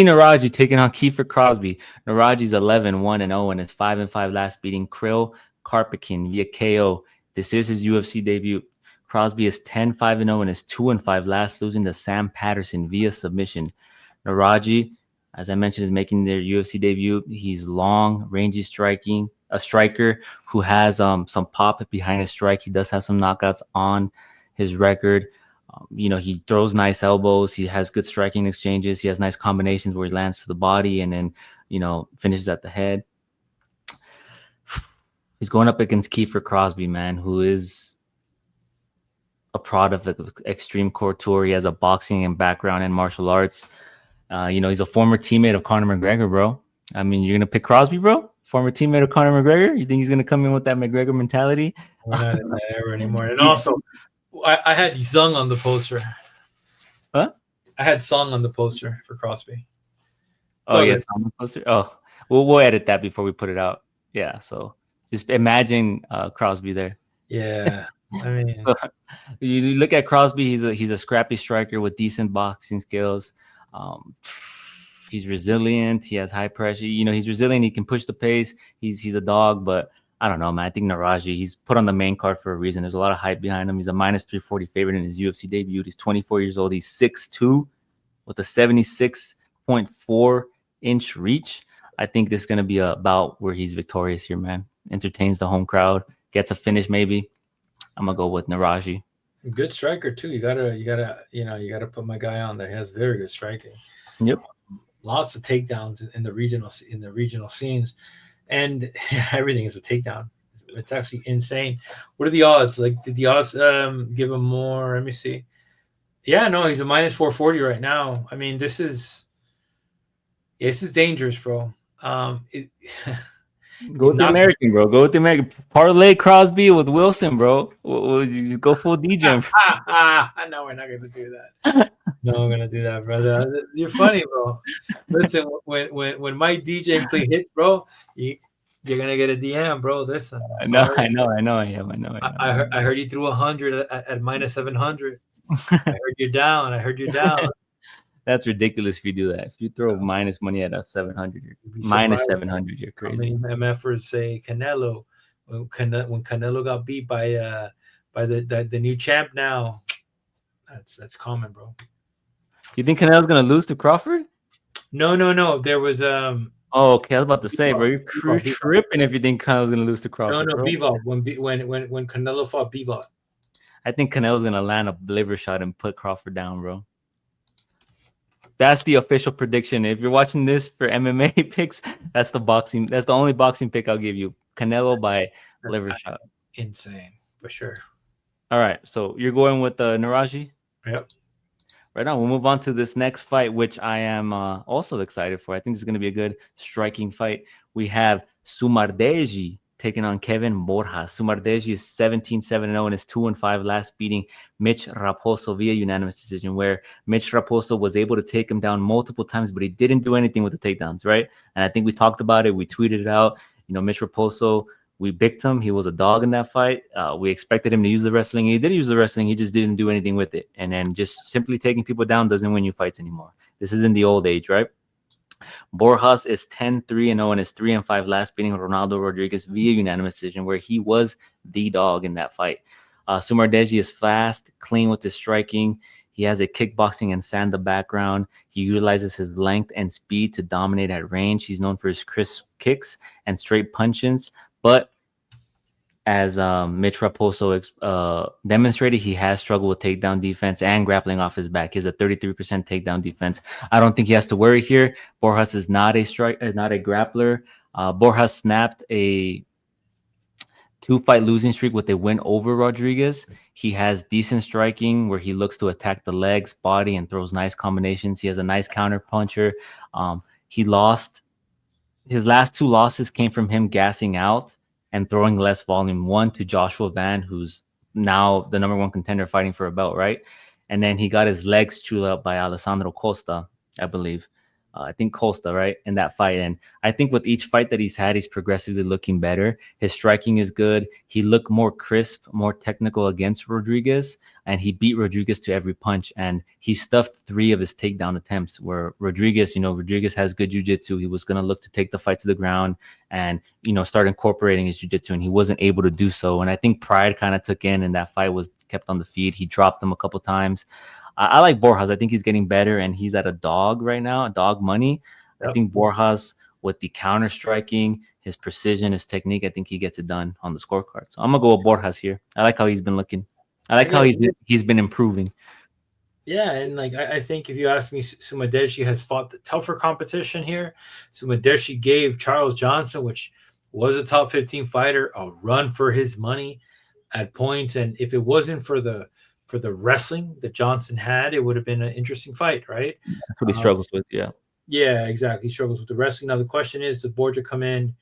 Nueraji taking on Kiefer Crosbie. Nueraji's 11-1-0 and is 5-5 last, beating Krill Karpatkin via KO. This is his UFC debut. Crosbie is 10-5-0 and is 2-5 last, losing to Sam Patterson via submission. Nueraji, as I mentioned, is making their UFC debut. He's long, rangy striking, a striker who has some pop behind his strike. He does have some knockouts on his record. He throws nice elbows. He has good striking exchanges. He has nice combinations where he lands to the body and then, finishes at the head. He's going up against Kiefer Crosbie, man, who is a product of Extreme Couture. He has a boxing and background in martial arts. He's a former teammate of Conor McGregor, bro. I mean, you're going to pick Crosbie, bro? Former teammate of Conor McGregor? You think he's going to come in with that McGregor mentality?
We're not in that era anymore. And also, I had Zhang on the poster.
What?
I had Zhang on the poster for Crosbie.
Oh, yeah, it's on the poster? Oh, we'll edit that before we put it out. Yeah, so just imagine Crosbie there.
Yeah. I mean,
so, you look at Crosbie, he's a scrappy striker with decent boxing skills. He's resilient. He has high pressure. He's resilient. He can push the pace. He's a dog, but I don't know, man. I think Nueraji, he's put on the main card for a reason. There's a lot of hype behind him. He's a -340 favorite in his UFC debut. He's 24 years old. He's 6'2", with a 76.4-inch reach. I think this is going to be a bout where he's victorious here, man. Entertains the home crowd. Gets a finish, maybe. I'm going to go with Nueraji.
Good striker, too. You gotta put my guy on there. He has very good striking.
Yep.
Lots of takedowns in the regional scenes. And everything is a takedown. It's actually insane. What are the odds? Like, did the odds give him more? Let me see. Yeah, no, he's a -440 right now. I mean, this is dangerous, bro.
Go with the American, bro. Go with the American. Parlay Crosbie with Wilson, bro. You go full DJ.
I know we're not gonna do that. No, I'm gonna do that, brother. You're funny, bro. Listen, when my DJ play hits, bro, you're gonna get a DM, bro. Listen,
I know. I am.
I heard you threw 100 at -700. I heard you're down.
That's ridiculous if you do that. If you throw minus money at a 700, -700, you're crazy.
I mean, MFers say Canelo. When Canelo got beat by the new champ now, that's common, bro.
You think Canelo's gonna lose to Crawford?
No. There was
Oh, okay. I was about to say, bro, you're tripping if you think Canelo's gonna lose to Crawford.
No, Bivol. When Canelo fought Bivol.
I think Canelo's gonna land a liver shot and put Crawford down, bro. That's the official prediction. If you're watching this for MMA picks, that's the boxing. That's the only boxing pick I'll give you. Canelo by liver shot.
Insane for sure.
All right, so you're going with the Nueraji?
Yep.
Right on. We'll move on to this next fight, which I am also excited for. I think this is going to be a good striking fight. We have Sumudaerji taking on Kevin Borjas. Sumudaerji is 17-7-0 and is 2-5 last, beating Mitch Raposo via unanimous decision, where Mitch Raposo was able to take him down multiple times, but he didn't do anything with the takedowns, right? And I think we talked about it. We tweeted it out. Mitch Raposo, we picked him. He was a dog in that fight. We expected him to use the wrestling. He did use the wrestling. He just didn't do anything with it. And then just simply taking people down doesn't win you fights anymore. This is in the old age, right? Borjas is 10-3-0 and is 3-5 last, beating Ronaldo Rodriguez via unanimous decision, where he was the dog in that fight. Sumudaerji is fast, clean with his striking. He has a kickboxing and sanda background. He utilizes his length and speed to dominate at range. He's known for his crisp kicks and straight punches. But as Mitch Raposo demonstrated, he has struggled with takedown defense and grappling off his back. He has a 33% takedown defense. I don't think he has to worry here. Borjas is not a grappler. Borjas snapped a 2-fight losing streak with a win over Rodriguez. He has decent striking where he looks to attack the legs, body, and throws nice combinations. He has a nice counter puncher. His last 2 losses came from him gassing out and throwing less volume. One to Joshua Van, who's now the number 1 contender fighting for a belt, right? And then he got his legs chewed up by Alessandro Costa, I believe. I think Costa, right, in that fight. And I think with each fight that he's had, he's progressively looking better. His striking is good. He looked more crisp, more technical against Rodriguez, and he beat Rodriguez to every punch. And he stuffed 3 of his takedown attempts, where Rodriguez has good jiu-jitsu. He was going to look to take the fight to the ground and, start incorporating his jiu-jitsu, and he wasn't able to do so. And I think pride kind of took in, and that fight was kept on the feet. He dropped him a couple times. I like Borjas. I think he's getting better, and he's at a dog right now, a dog money. Yep. I think Borjas, with the counter striking, his precision, his technique, I think he gets it done on the scorecard. So I'm gonna go with Borjas here. I like how he's been looking. I like how he's been improving.
Yeah, and I think if you ask me, Sumudaerji has fought the tougher competition here. Sumudaerji gave Charles Johnson, which was a top 15 fighter, a run for his money at points, and if it wasn't for the wrestling that Johnson had, it would have been an interesting fight, right?
That's what he struggles with, yeah.
Yeah, exactly. He struggles with the wrestling. Now the question is, does Borja come in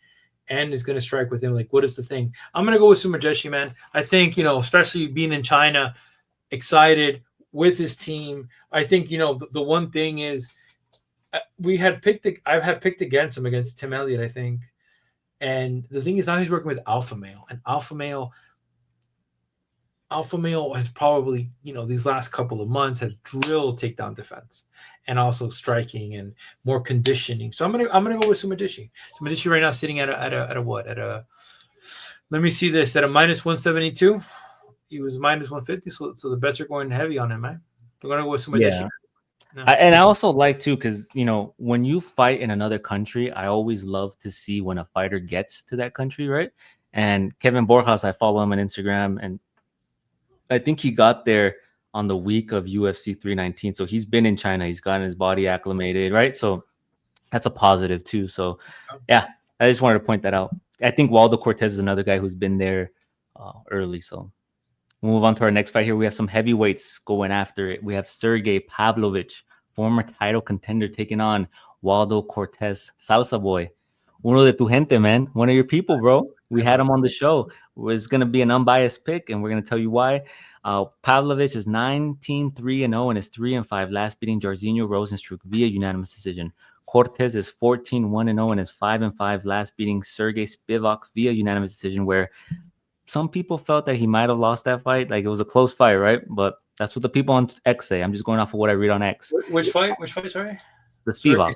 and is going to strike with him? What is the thing? I'm going to go with Sumudaerji, man. I think, especially being in China, excited with his team. I think, the one thing is I have picked against him, against Tim Elliott, I think. And the thing is, now he's working with Alpha Male, and Alpha Male has probably, these last couple of months have drilled takedown defense and also striking and more conditioning. So I'm gonna go with Sumudaerji. Sumudaerji right now sitting at a what? Let me see this, at a -172. He was -150, so the bets are going heavy on him, man. They're gonna go with Sumudaerji.
Yeah. No. And I also like too, because when you fight in another country, I always love to see when a fighter gets to that country, right? And Kevin Borjas, I follow him on Instagram, and I think he got there on the week of UFC 319. So he's been in China. He's gotten his body acclimated, right? So that's a positive too. So yeah, I just wanted to point that out. I think Waldo Cortes is another guy who's been there early. So we'll move on to our next fight here. We have some heavyweights going after it. We have Sergey Pavlovich, former title contender, taking on Waldo Cortes, Salsa Boy. Uno de tu gente, man. One of your people, bro. We had him on the show. It's going to be an unbiased pick, and we're going to tell you why. Pavlovich is 19-3-0 and is 3-5 last, beating Jairzinho Rozenstruik via unanimous decision. Cortes is 14-1-0 and is 5-5 last, beating Sergey Spivak via unanimous decision, where some people felt that he might have lost that fight. It was a close fight, right? But that's what the people on X say. I'm just going off of what I read on X.
Which fight? Sorry?
The Spivak,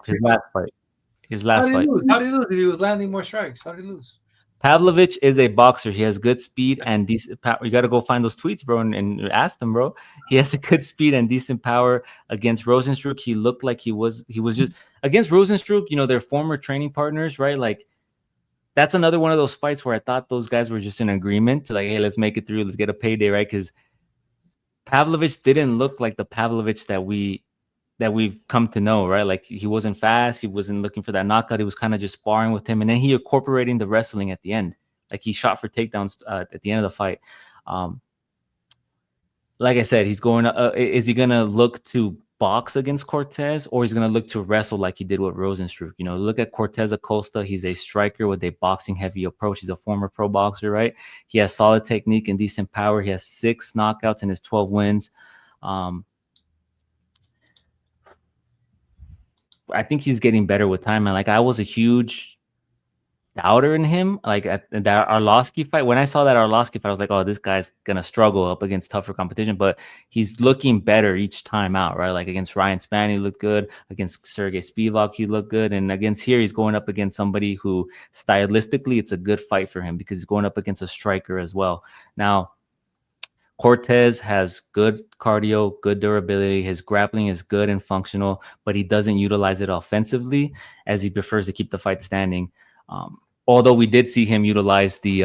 his last fight.
How did he lose? He was landing more strikes. How did he lose?
Pavlovich is a boxer. He has good speed and decent power. You got to go find those tweets, bro, and ask them, bro. He has a good speed and decent power. Against Rozenstruik, he looked like he was just against Rozenstruik. Their former training partners, right? That's another one of those fights where I thought those guys were just in agreement to hey, let's make it through, let's get a payday, right? Because Pavlovich didn't look like the Pavlovich that we that we've come to know, right? Like he wasn't fast, he wasn't looking for that knockout. He was kind of just sparring with him, and then he incorporating the wrestling at the end. Like he shot for takedowns at the end of the fight. Like I said, he's going. Is he gonna look to box against Cortes, or he's gonna look to wrestle like he did with Rosenstruck? You know, look at Cortes-Acosta. He's a striker with a boxing heavy approach. He's a former pro boxer, right? He has solid technique and decent power. He has 6 knockouts in his 12 wins. I think he's getting better with time, man. Like I was a huge doubter in him. Like at that Arlovsky fight, when I saw that Arlovsky fight, I was like, oh, this guy's gonna struggle up against tougher competition. But he's looking better each time out, right? Like against Ryan Spann, he looked good. Against Sergey Spivak, he looked good. And against here, he's going up against somebody who stylistically, it's a good fight for him because he's going up against a striker as well. Now, Cortes has good cardio, good durability. His grappling is good and functional, but he doesn't utilize it offensively as he prefers to keep the fight standing. Although we did see him utilize the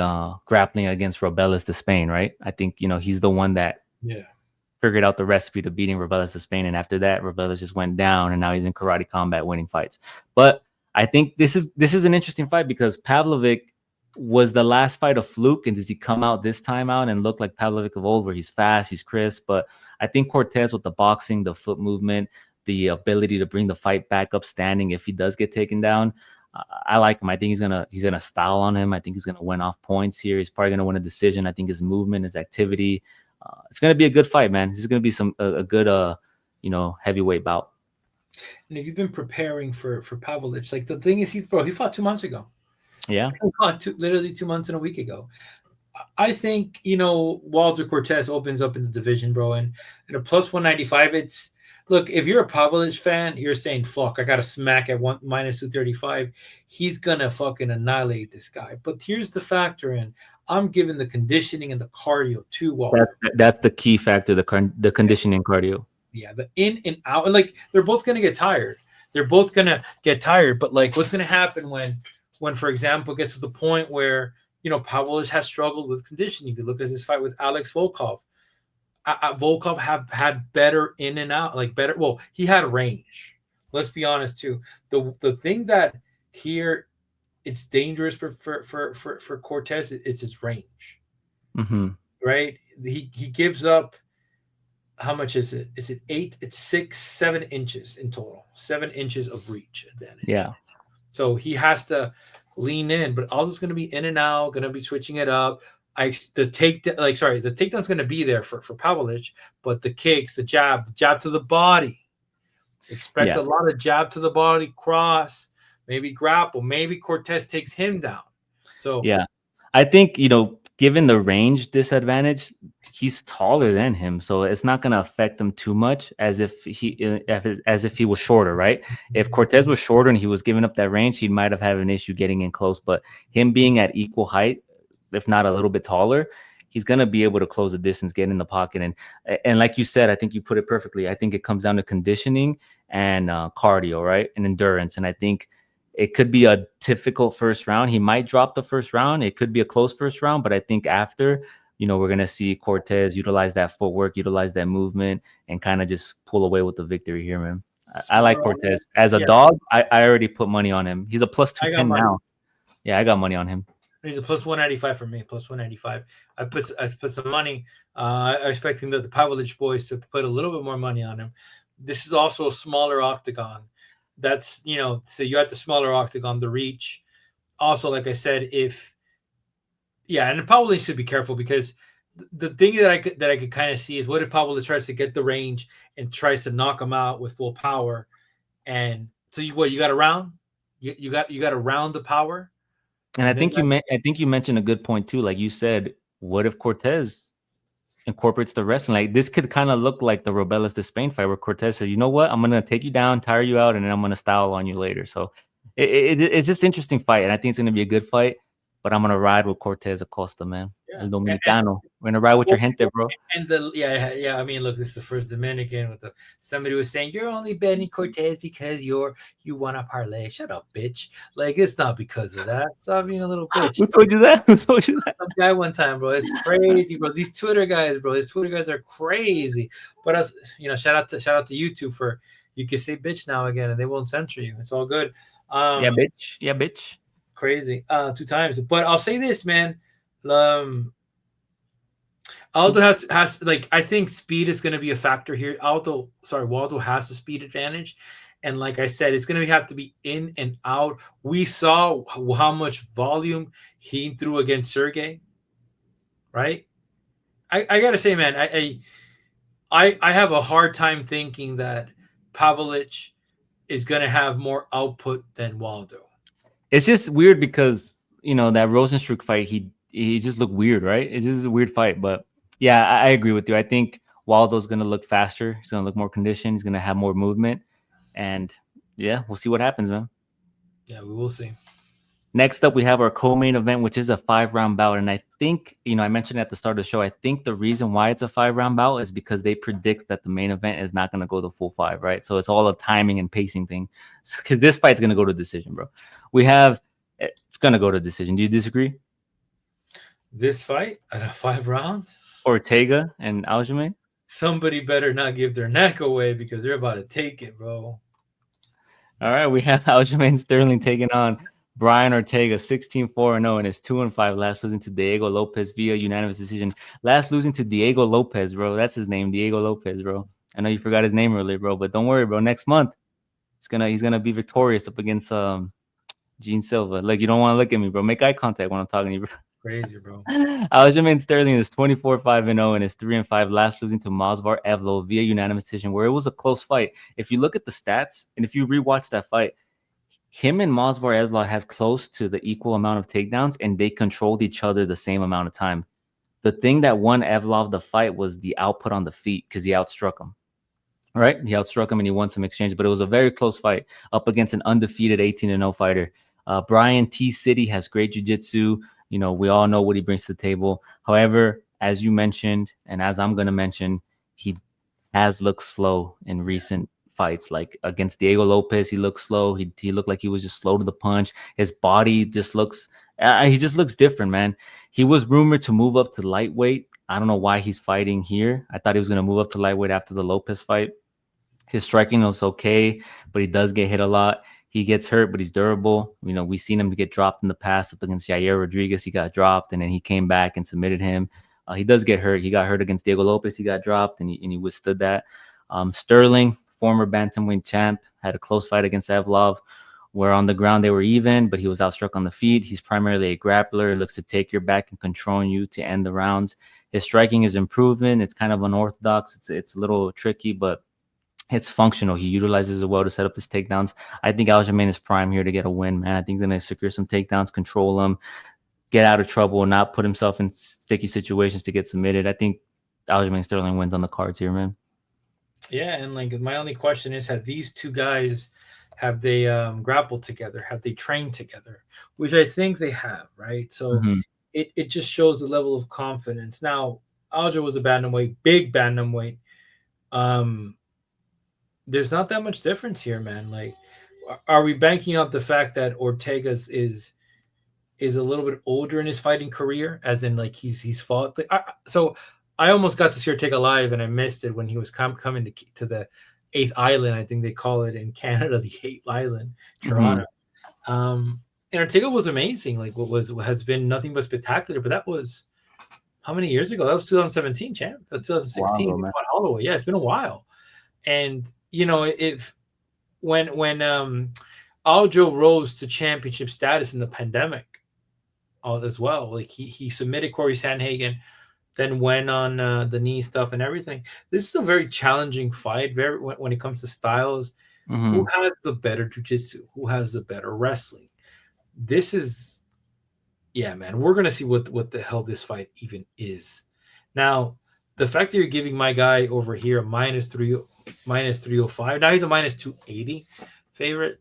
grappling against Robelas de Spain, right? I think, you know, he's the one that figured out the recipe to beating Robelas de Spain. And after that, Robelas just went down and now he's in karate combat winning fights. But I think this is an interesting fight because Pavlovich was the last fight a fluke, and does he come out this time out and look like Pavlovich of old where he's fast, he's crisp? But I think Cortes with the boxing, the foot movement, the ability to bring the fight back up standing if he does get taken down, I like him. I think he's gonna style on him. I think he's gonna win off points here. He's probably gonna win a decision. I think his movement, his activity, it's gonna be a good fight, man. This is gonna be a good heavyweight bout.
And if you've been preparing for Pavlovich, like the thing is, he fought 2 months ago.
Yeah,
he fought literally 2 months and a week ago. I think, you know, Walter Cortes opens up in the division, bro, and at a plus 195, it's look, if you're a Pavlovich fan, you're saying, fuck, I got to smack at minus 235. He's going to fucking annihilate this guy. But here's the factor in. I'm giving the conditioning and the cardio to Walter.
That's the key factor, the conditioning cardio.
Yeah, the in and out. Like, they're both going to get tired. But, like, what's going to happen when, for example, it gets to the point where, you know, Pavlovich has struggled with conditioning. If you look at his fight with Alex Volkov, Volkov had better in and out, like better. Well, he had range. Let's be honest too. The thing that here it's dangerous for Cortes, it's his range, right? He gives up. How much is it? Is it 8? It's 6, 7 inches in total. 7 inches of reach advantage.
Yeah.
So he has to lean in, but all is going to be in and out. Going to be switching it up. The takedown's going to be there for Pavlovich, but the kicks, the jab to the body. Expect a lot of jab to the body, cross, maybe grapple, maybe Cortes takes him down. So
yeah, I think, you know, given the range disadvantage, he's taller than him, so it's not going to affect him too much as if he was shorter, right? If Cortes was shorter and he was giving up that range, he might have had an issue getting in close. But him being at equal height, if not a little bit taller, he's going to be able to close the distance, get in the pocket. And like you said, I think you put it perfectly. I think it comes down to conditioning and cardio, right? And endurance. And I think it could be a difficult first round. He might drop the first round. It could be a close first round, but I think after, you know, we're going to see Cortes utilize that footwork, utilize that movement, and kind of just pull away with the victory here, man. I like Cortes. As a dog, I already put money on him. He's a plus 210 now. Yeah, I got money on him.
He's a plus 195 for me. Plus 195. I put some money. I'm expecting the Pavlovich boys to put a little bit more money on him. This is also a smaller octagon. That's, you know, so you have the smaller octagon, the reach. Also, like I said, and Pavlovich should be careful because the thing that I could kind of see is what if Pavlovich tries to get the range and tries to knock him out with full power, and so you got to round, you got to round the power.
And I think you mentioned a good point too. Like you said, what if Cortes incorporates the wrestling? Like this could kind of look like the Robelas de Spain fight where Cortes said, you know what, I'm going to take you down, tire you out, and then I'm going to style on you later. So it's just interesting fight. And I think it's going to be a good fight, but I'm going to ride with Cortes-Acosta, man. El Dominicano. We're going to ride with your gente, bro.
And I mean, look, this is the first Dominican with somebody was saying, you're only betting Cortes because you want a parlay. Shut up, bitch. Like, it's not because of that. Stop being a little bitch.
Who told you that?
Some guy one time, bro. It's crazy, bro. These Twitter guys, bro. These Twitter guys are crazy. But shout out to YouTube for You can say bitch now again, and they won't censor you. It's all good.
Yeah, bitch. Yeah, bitch.
Crazy. 2 times. But I'll say this, man. Um, Aldo has like I think speed is going to be a factor here. Waldo has the speed advantage, and like I said, it's going to have to be in and out. We saw how much volume he threw against Sergey, right? I gotta say, man, I have a hard time thinking that Pavlovich is going to have more output than Waldo.
It's just weird because that Rosenstruck fight, he just looked weird, right? It's just a weird fight, but yeah, I agree with you. I think Waldo's gonna look faster. He's gonna look more conditioned. He's gonna have more movement, and yeah, we'll see what happens, man.
Yeah, we will see.
Next up, we have our co-main event, which is a 5-round bout. And I think, I mentioned at the start of the show, I think the reason why it's a 5-round bout is because they predict that the main event is not going to go the full 5, right? So it's all a timing and pacing thing. Because this fight's going to go to decision, bro. It's going to go to decision. Do you disagree?
This fight at a 5 rounds?
Ortega and Aljamain?
Somebody better not give their neck away because they're about to take it, bro.
All right, we have Aljamain Sterling taking on Brian Ortega, 16-4-0, and is 2-5. Last losing to Diego Lopez via unanimous decision. Last losing to Diego Lopez, bro. That's his name, Diego Lopez, bro. I know you forgot his name earlier, bro, but don't worry, bro. Next month, he's gonna be victorious up against Gene Silva. Like, you don't want to look at me, bro. Make eye contact when I'm talking to you, bro.
Crazy, bro.
Aljamain Sterling is 24-5-0 and is 3-5. Last losing to Movsar Evlo via unanimous decision, where it was a close fight. If you look at the stats and if you rewatch that fight, him and Movsar Evlo had close to the equal amount of takedowns, and they controlled each other the same amount of time. The thing that won Evlov the fight was the output on the feet because he outstruck him. Right? He outstruck him and he won some exchange, but it was a very close fight up against an undefeated 18-0 fighter. Brian T. City has great jiu-jitsu. We all know what he brings to the table. However, as you mentioned, and as I'm going to mention, he has looked slow in recent fights. Like against Diego Lopez, he looked slow. He looked like he was just slow to the punch. His body just looks, he just looks different, man. He was rumored to move up to lightweight. I don't know why he's fighting here. I thought he was going to move up to lightweight after the Lopez fight. His striking was okay, but he does get hit a lot. He gets hurt, but he's durable. We've seen him get dropped in the past up against Yair Rodriguez. He got dropped, and then he came back and submitted him. He does get hurt. He got hurt against Diego Lopez. He got dropped, and he withstood that. Sterling, former bantamweight champ, had a close fight against Evlov, where on the ground they were even, but he was outstruck on the feet. He's primarily a grappler. Looks to take your back and control you to end the rounds. His striking is improving. It's kind of unorthodox. It's a little tricky, but it's functional. He utilizes it well to set up his takedowns. I think Aljamain is prime here to get a win, man. I think he's going to secure some takedowns, control him, get out of trouble, not put himself in sticky situations to get submitted. I think Aljamain Sterling wins on the cards here, man.
Yeah, and like my only question is, have these two guys, have they grappled together? Have they trained together? Which I think they have, right? So it just shows the level of confidence. Now, Aljo was a bantamweight, big bantamweight. There's not that much difference here, man. Like, are we banking on the fact that Ortega's is a little bit older in his fighting career, as in like he's fought? So I almost got to see Ortega live, and I missed it when he was coming to the 8th island. I think they call it in Canada the 8th island, Toronto. And Ortega was amazing. Like has been nothing but spectacular. But that was how many years ago? That was 2017, champ. That was 2016. Wow, Holloway. Yeah, it's been a while. And if when Aljo rose to championship status in the pandemic, as well, like he submitted Corey Sandhagen, then went on the knee stuff and everything. This is a very challenging fight. When it comes to styles, who has the better jiu-jitsu? Who has the better wrestling? This is, yeah, man. We're gonna see what the hell this fight even is. Now, the fact that you're giving my guy over here a minus 305. Now he's a minus 280 favorite.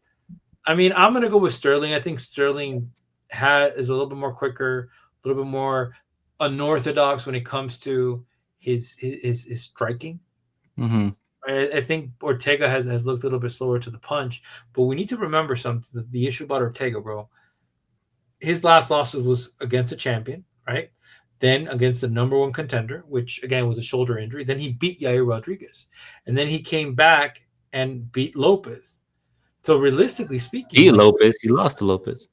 I mean, I'm gonna go with Sterling. I think Sterling is a little bit more quicker, a little bit more unorthodox when it comes to his striking. I think Ortega has looked a little bit slower to the punch, but we need to remember something. The issue about Ortega, bro. His last loss was against a champion, right? Then against the number one contender, which again was a shoulder injury. Then he beat Yair Rodriguez, and then he came back and beat Lopez. So realistically speaking,
Beat
like,
Lopez. He lost to Lopez.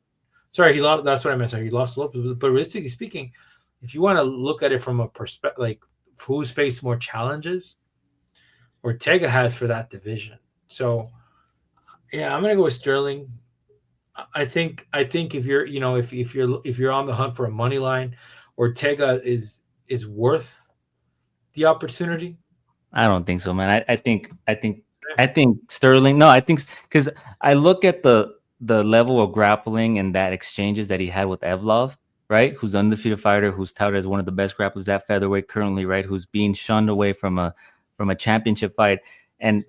sorry, he lost. That's what I meant. Sorry, he lost to Lopez. But realistically speaking, if you want to look at it from a perspective, like who's faced more challenges, Ortega has for that division. So yeah, I'm gonna go with Sterling. I think if you're if you're on the hunt for a money line, Ortega is worth the opportunity.
I don't think so, man. I think Sterling. No, I think because I look at the level of grappling and that exchanges that he had with Evlov, right? Who's an undefeated fighter, who's touted as one of the best grapplers at featherweight currently, right? Who's being shunned away from a championship fight, and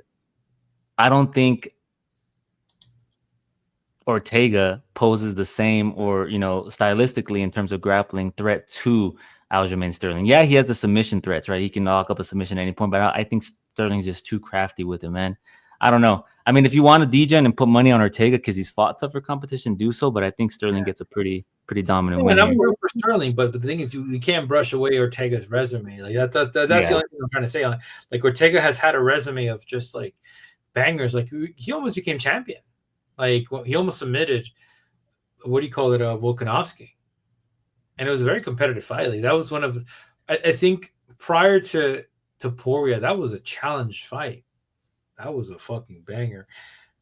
I don't think Ortega poses the same or stylistically in terms of grappling threat to Aljamain Sterling. Yeah, he has the submission threats, right? He can knock up a submission at any point, but I think Sterling's just too crafty with it, man. I don't know. I mean, if you want to degen and put money on Ortega because he's fought tougher competition, do so. But I think Sterling gets a pretty dominant win.
And I'm
Here.
going for Sterling, but the thing is, you can't brush away Ortega's resume. Like that's the only thing I'm trying to say. Like Ortega has had a resume of just like bangers. Like he almost became champion. Like he almost submitted. What do you call it? Volkanovski, and it was a very competitive fight. Like that was one of, I think prior to Poirier, that was a challenge fight. That was a fucking banger.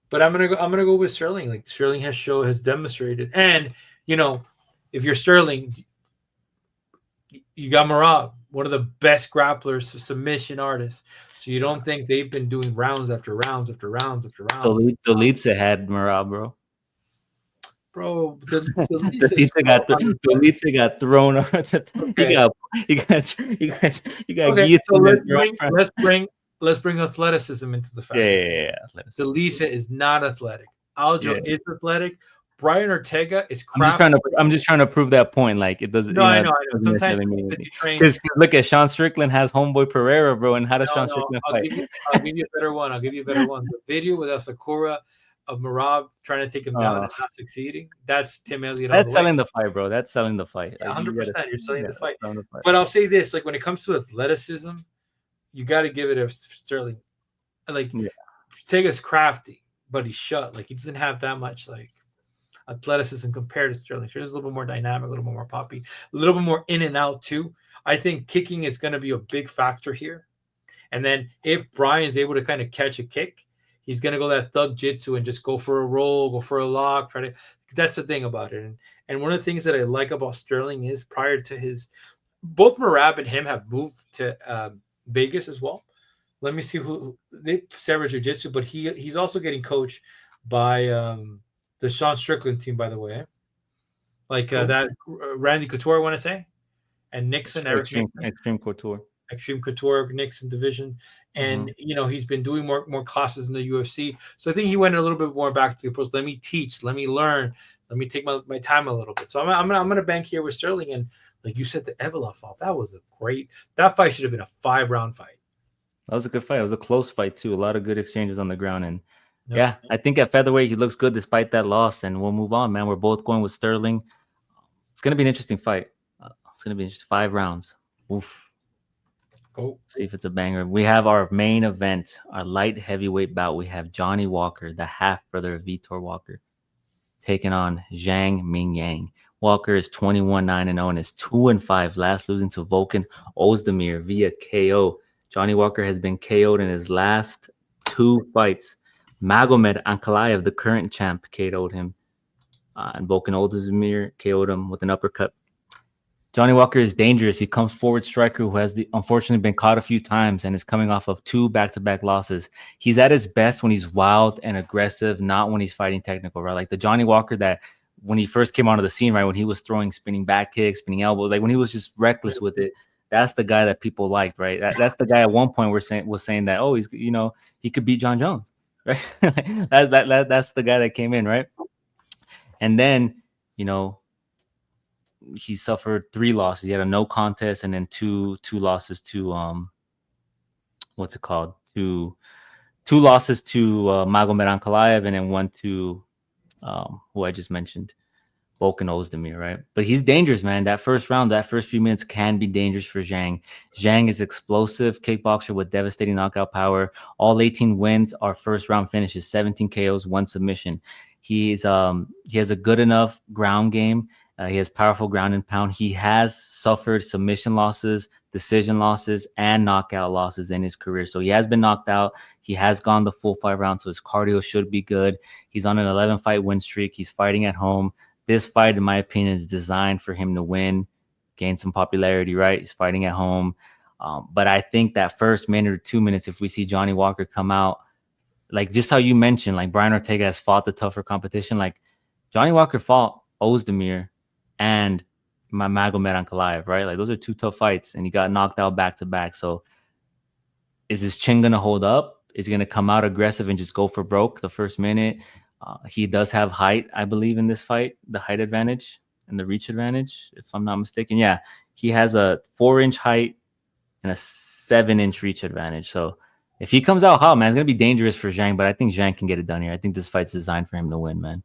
But I'm gonna go with Sterling. Like Sterling has demonstrated, and if you're Sterling, you got Marab, one of the best grapplers, submission artists. So you don't think they've been doing rounds after rounds after rounds after rounds?
Dolitza had Marab, bro.
Bro,
Dolitza got thrown.
Okay.
He got
Okay, so
guillotined.
let's bring athleticism into the fact.
Yeah.
Dolitza is not athletic. Aljo is athletic. Brian Ortega is
crafty. I'm just trying to prove that point. Like it doesn't.
No, I know. Sometimes you train.
Because look at Sean Strickland has homeboy Pereira, bro, and how does Sean Strickland fight?
I'll give you a better one. The video with Asakura of Marab trying to take him down and not succeeding. That's Tim Elliott.
That's selling the fight, bro. That's selling the fight.
100%. You're selling the fight. But I'll say this: like when it comes to athleticism, you got to give it to Sterling. Like Ortega's crafty, but he's shut. Like he doesn't have that much like athleticism compared to Sterling. Sterling's a little bit more dynamic, a little bit more poppy, a little bit more in and out too. I think kicking is going to be a big factor here. And then if Brian's able to kind of catch a kick, he's going to go that thug jitsu and just go for a roll, go for a lock. That's the thing about it. And one of the things that I like about Sterling is prior to both Marab and him have moved to Vegas as well. Let me see who they separate jiu-jitsu, but he's also getting coached by the Sean Strickland team, by the way. Like that Randy Couture, I want to say, and Nixon,
Extreme
Couture, Nixon division, and he's been doing more classes in the UFC. So I think he went a little bit more back to the approach. Let me teach, let me learn, let me take my time a little bit. So I'm gonna bank here with Sterling, and like you said, the Evlov fight, that fight should have been a 5-round fight.
That was a good fight. It was a close fight too. A lot of good exchanges on the ground, and I think at featherweight he looks good despite that loss. And we'll move on, man. We're both going with Sterling. It's gonna be an interesting fight. It's gonna be just 5 rounds. Oof.
Go
see if it's a banger. We have our main event, our light heavyweight bout. We have Johnny Walker, the half brother of Vitor Walker, taking on Zhang Mingyang. Walker is 21-9-0 and is 2-5, last losing to Volkan Ozdemir via KO. Johnny Walker has been KO'd in his last 2 fights. Magomed Ankalaev, the current champ, KO'd him. And Volkan Ozdemir KO'd him with an uppercut. Johnny Walker is dangerous. He comes forward striker who has unfortunately been caught a few times and is coming off of 2 back-to-back losses. He's at his best when he's wild and aggressive, not when he's fighting technical, right? Like the Johnny Walker that when he first came onto the scene, right, when he was throwing spinning back kicks, spinning elbows, like when he was just reckless with it, that's the guy that people liked, right? That's the guy at one point was saying that, oh, he's he could beat John Jones, right? That's the guy that came in, right? And then, he suffered 3 losses. He had a no contest and then two losses to what's it called? Two losses to Magomed Ankalaev and then one to who I just mentioned. Volkan Ozdemir, right? But he's dangerous, man. That first round, that first few minutes can be dangerous for Zhang. Zhang is explosive kickboxer with devastating knockout power. All 18 wins are first round finishes, 17 KOs, 1 submission. He has a good enough ground game. He has powerful ground and pound. He has suffered submission losses, decision losses, and knockout losses in his career. So he has been knocked out. He has gone the full 5 rounds, so his cardio should be good. He's on an 11 fight win streak. He's fighting at home. This fight, in my opinion, is designed for him to win, gain some popularity, right? He's fighting at home. But I think that first minute or 2 minutes, if we see Johnny Walker come out, like just how you mentioned, like Brian Ortega has fought the tougher competition. Like Johnny Walker fought Ozdemir and Magomed Ankalaev, right? Like those are 2 tough fights, and he got knocked out back to back. So is his chin going to hold up? Is he going to come out aggressive and just go for broke the first minute? He does have height, I believe, in this fight, the height advantage and the reach advantage, if I'm not mistaken. Yeah, he has a 4-inch height and a 7-inch reach advantage. So if he comes out hot, man, it's going to be dangerous for Zhang, but I think Zhang can get it done here. I think this fight's designed for him to win, man.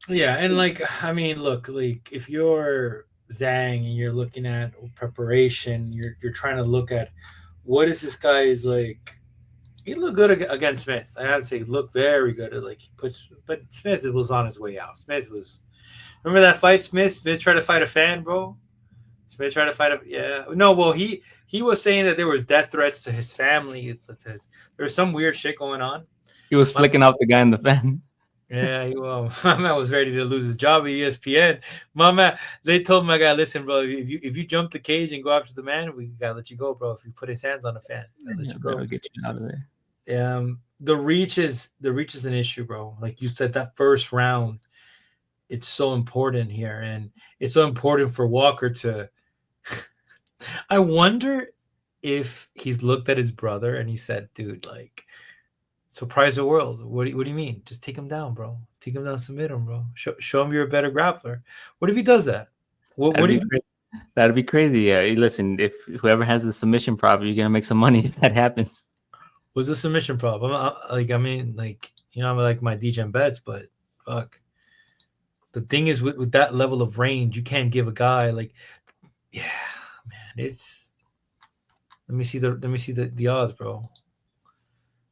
Yeah, and like, I mean, look, like if you're Zhang and you're looking at preparation, you're trying to look at what is this guy's like. He looked good against Smith. I have to say, he looked very good. Like he puts, but Smith was on his way out. Smith was. Remember that fight? Smith tried to fight a fan, bro. Smith tried to fight a no. Well, he was saying that there was death threats to his family. There was some weird shit going on.
He was flicking off the guy in the fan.
Yeah, my man was ready to lose his job at ESPN. My man, they told my guy, listen, bro, if you jump the cage and go after the man, we gotta let you go, bro. If you put his hands on the fan, let you go.
Get you out of there.
The reach is an issue, bro. Like you said, that first round, it's so important here, and it's so important for Walker to. I wonder if he's looked at his brother and he said, "Dude, like, surprise the world. What do you mean? Just take him down, bro. Take him down, submit him, bro. Show him you're a better grappler." What if he does that?
That'd be crazy. Yeah, listen, if whoever has the submission prop, you're gonna make some money if that happens.
Was the submission prop? I'm like my DGen bets, but fuck. The thing is, with that level of range, you can't give a guy like, yeah, man. It's let me see the odds, bro.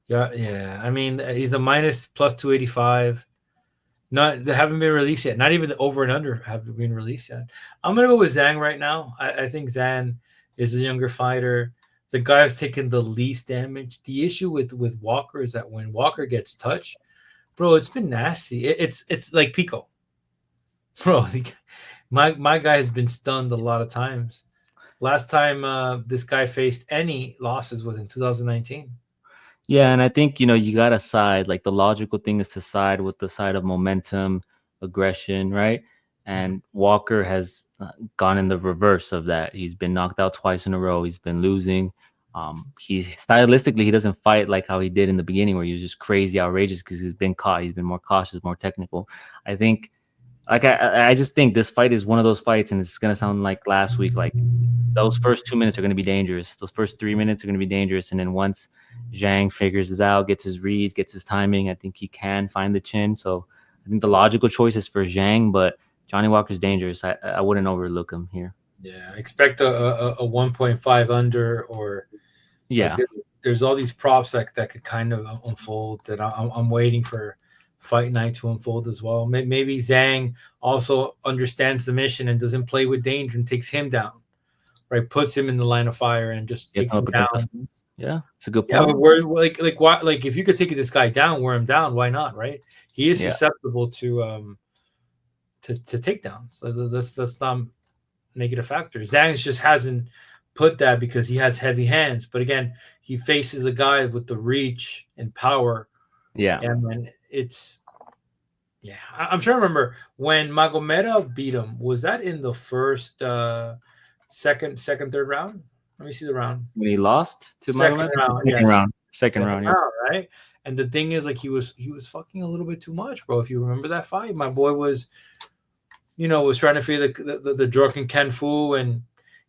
Yeah. I mean, he's a minus plus 285. They haven't been released yet. Not even the over and under have been released yet. I'm gonna go with Zhang right now. I think Zhang is a younger fighter. The guy who's taken the least damage. The issue with Walker is that when Walker gets touched, bro, it's been nasty. It's like Pico, bro. My guy has been stunned a lot of times. Last time this guy faced any losses was in 2019.
Yeah, and I think you gotta side. Like the logical thing is to side with the side of momentum, aggression, right? And Walker has gone in the reverse of that. He's been knocked out twice in a row. He's been losing. He stylistically he doesn't fight like how he did in the beginning, where he was just crazy, outrageous because he's been caught. He's been more cautious, more technical. I think, like I just think this fight is one of those fights, and it's gonna sound like last week. Like those first 2 minutes are gonna be dangerous. Those first 3 minutes are gonna be dangerous, and then once Zhang figures this out, gets his reads, gets his timing, I think he can find the chin. So I think the logical choice is for Zhang, but Johnny Walker's dangerous. I wouldn't overlook him here.
Yeah, expect a 1.5 under, or
yeah.
Like there's all these props that could kind of unfold that I'm waiting for fight night to unfold as well. Maybe Zhang also understands the mission and doesn't play with danger and takes him down, right? Puts him in the line of fire and just takes him down.
Yeah, it's a good point.
Yeah, but we're like if you could take this guy down, wear him down, why not, right? He is susceptible to takedowns. So that's not negative factor. Zhang just hasn't put that because he has heavy hands. But again, he faces a guy with the reach and power.
Yeah.
And then I'm trying to remember when Magomedov beat him. Was that in the first, second, third round? Let me see the round.
When he lost to
Magomedov?
Second round,
right? And the thing is, like, he was fucking a little bit too much, bro. If you remember that fight, my boy was trying to feel the drunken Ken Fu and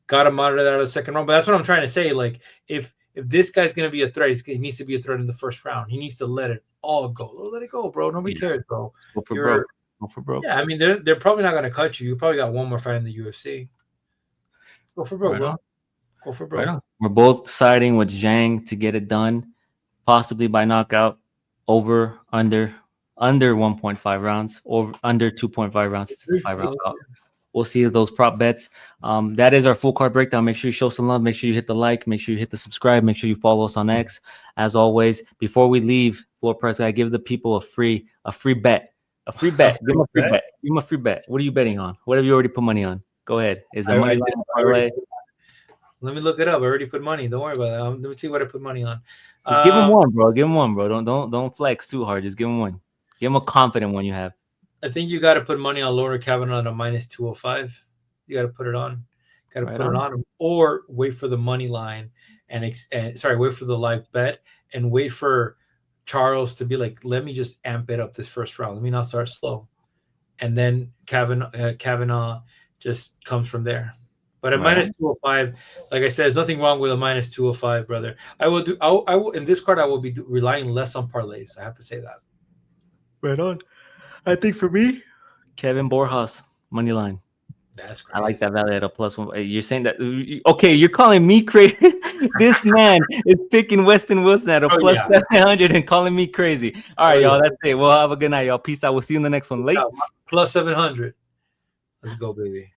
got him out of the second round. But that's what I'm trying to say. Like, if this guy's gonna be a threat, he needs to be a threat in the first round. He needs to let it all go. Let it go, bro. Nobody cares, bro.
Go for broke. Go for broke.
Yeah, I mean they're probably not going to cut you. You probably got one more fight in the UFC. Go for broke,
Right
bro.
on.
Go for
Right
broke.
on. We're both siding with Zhang to get it done, possibly by knockout, over, under 1.5 rounds, or under 2.5 rounds. It's a 5-round bout. We'll see those prop bets. That is our full card breakdown. Make sure you show some love. Make sure you hit the like. Make sure you hit the subscribe. Make sure you follow us on X. As always, before we leave, Floor Press Guy, give the people a free bet. A free bet. Give them a free bet. Give them a free bet. What are you betting on? What have you already put money on? Go ahead. Is it money line parlay?
Let me look it up. I already put money. Don't worry about that. Let me tell you what I put money on.
Just give him one, bro. Give him one, bro. Don't flex too hard. Just give him one. Give him a confident one you have.
I think you got to put money on Laura Kavanagh at a minus 205. You got to put it on. Got to put it on him, or wait for the money line and wait for the live bet and wait for Charles to be like, let me just amp it up this first round. Let me not start slow, and then Kavanagh just comes from there. But at minus 205, like I said, there's nothing wrong with a minus 205, brother. I will in this card I will be relying less on parlays. I have to say that.
Right on. I think for me, Kevin Borjas, money line.
That's crazy.
I like that value at a +1. You're saying that, okay, you're calling me crazy. This man is picking Weston Wilson at a +700 and calling me crazy. All right, y'all, that's it. Well, have a good night, y'all. Peace out. We'll see you in the next one. Late.
+700. Let's go, baby.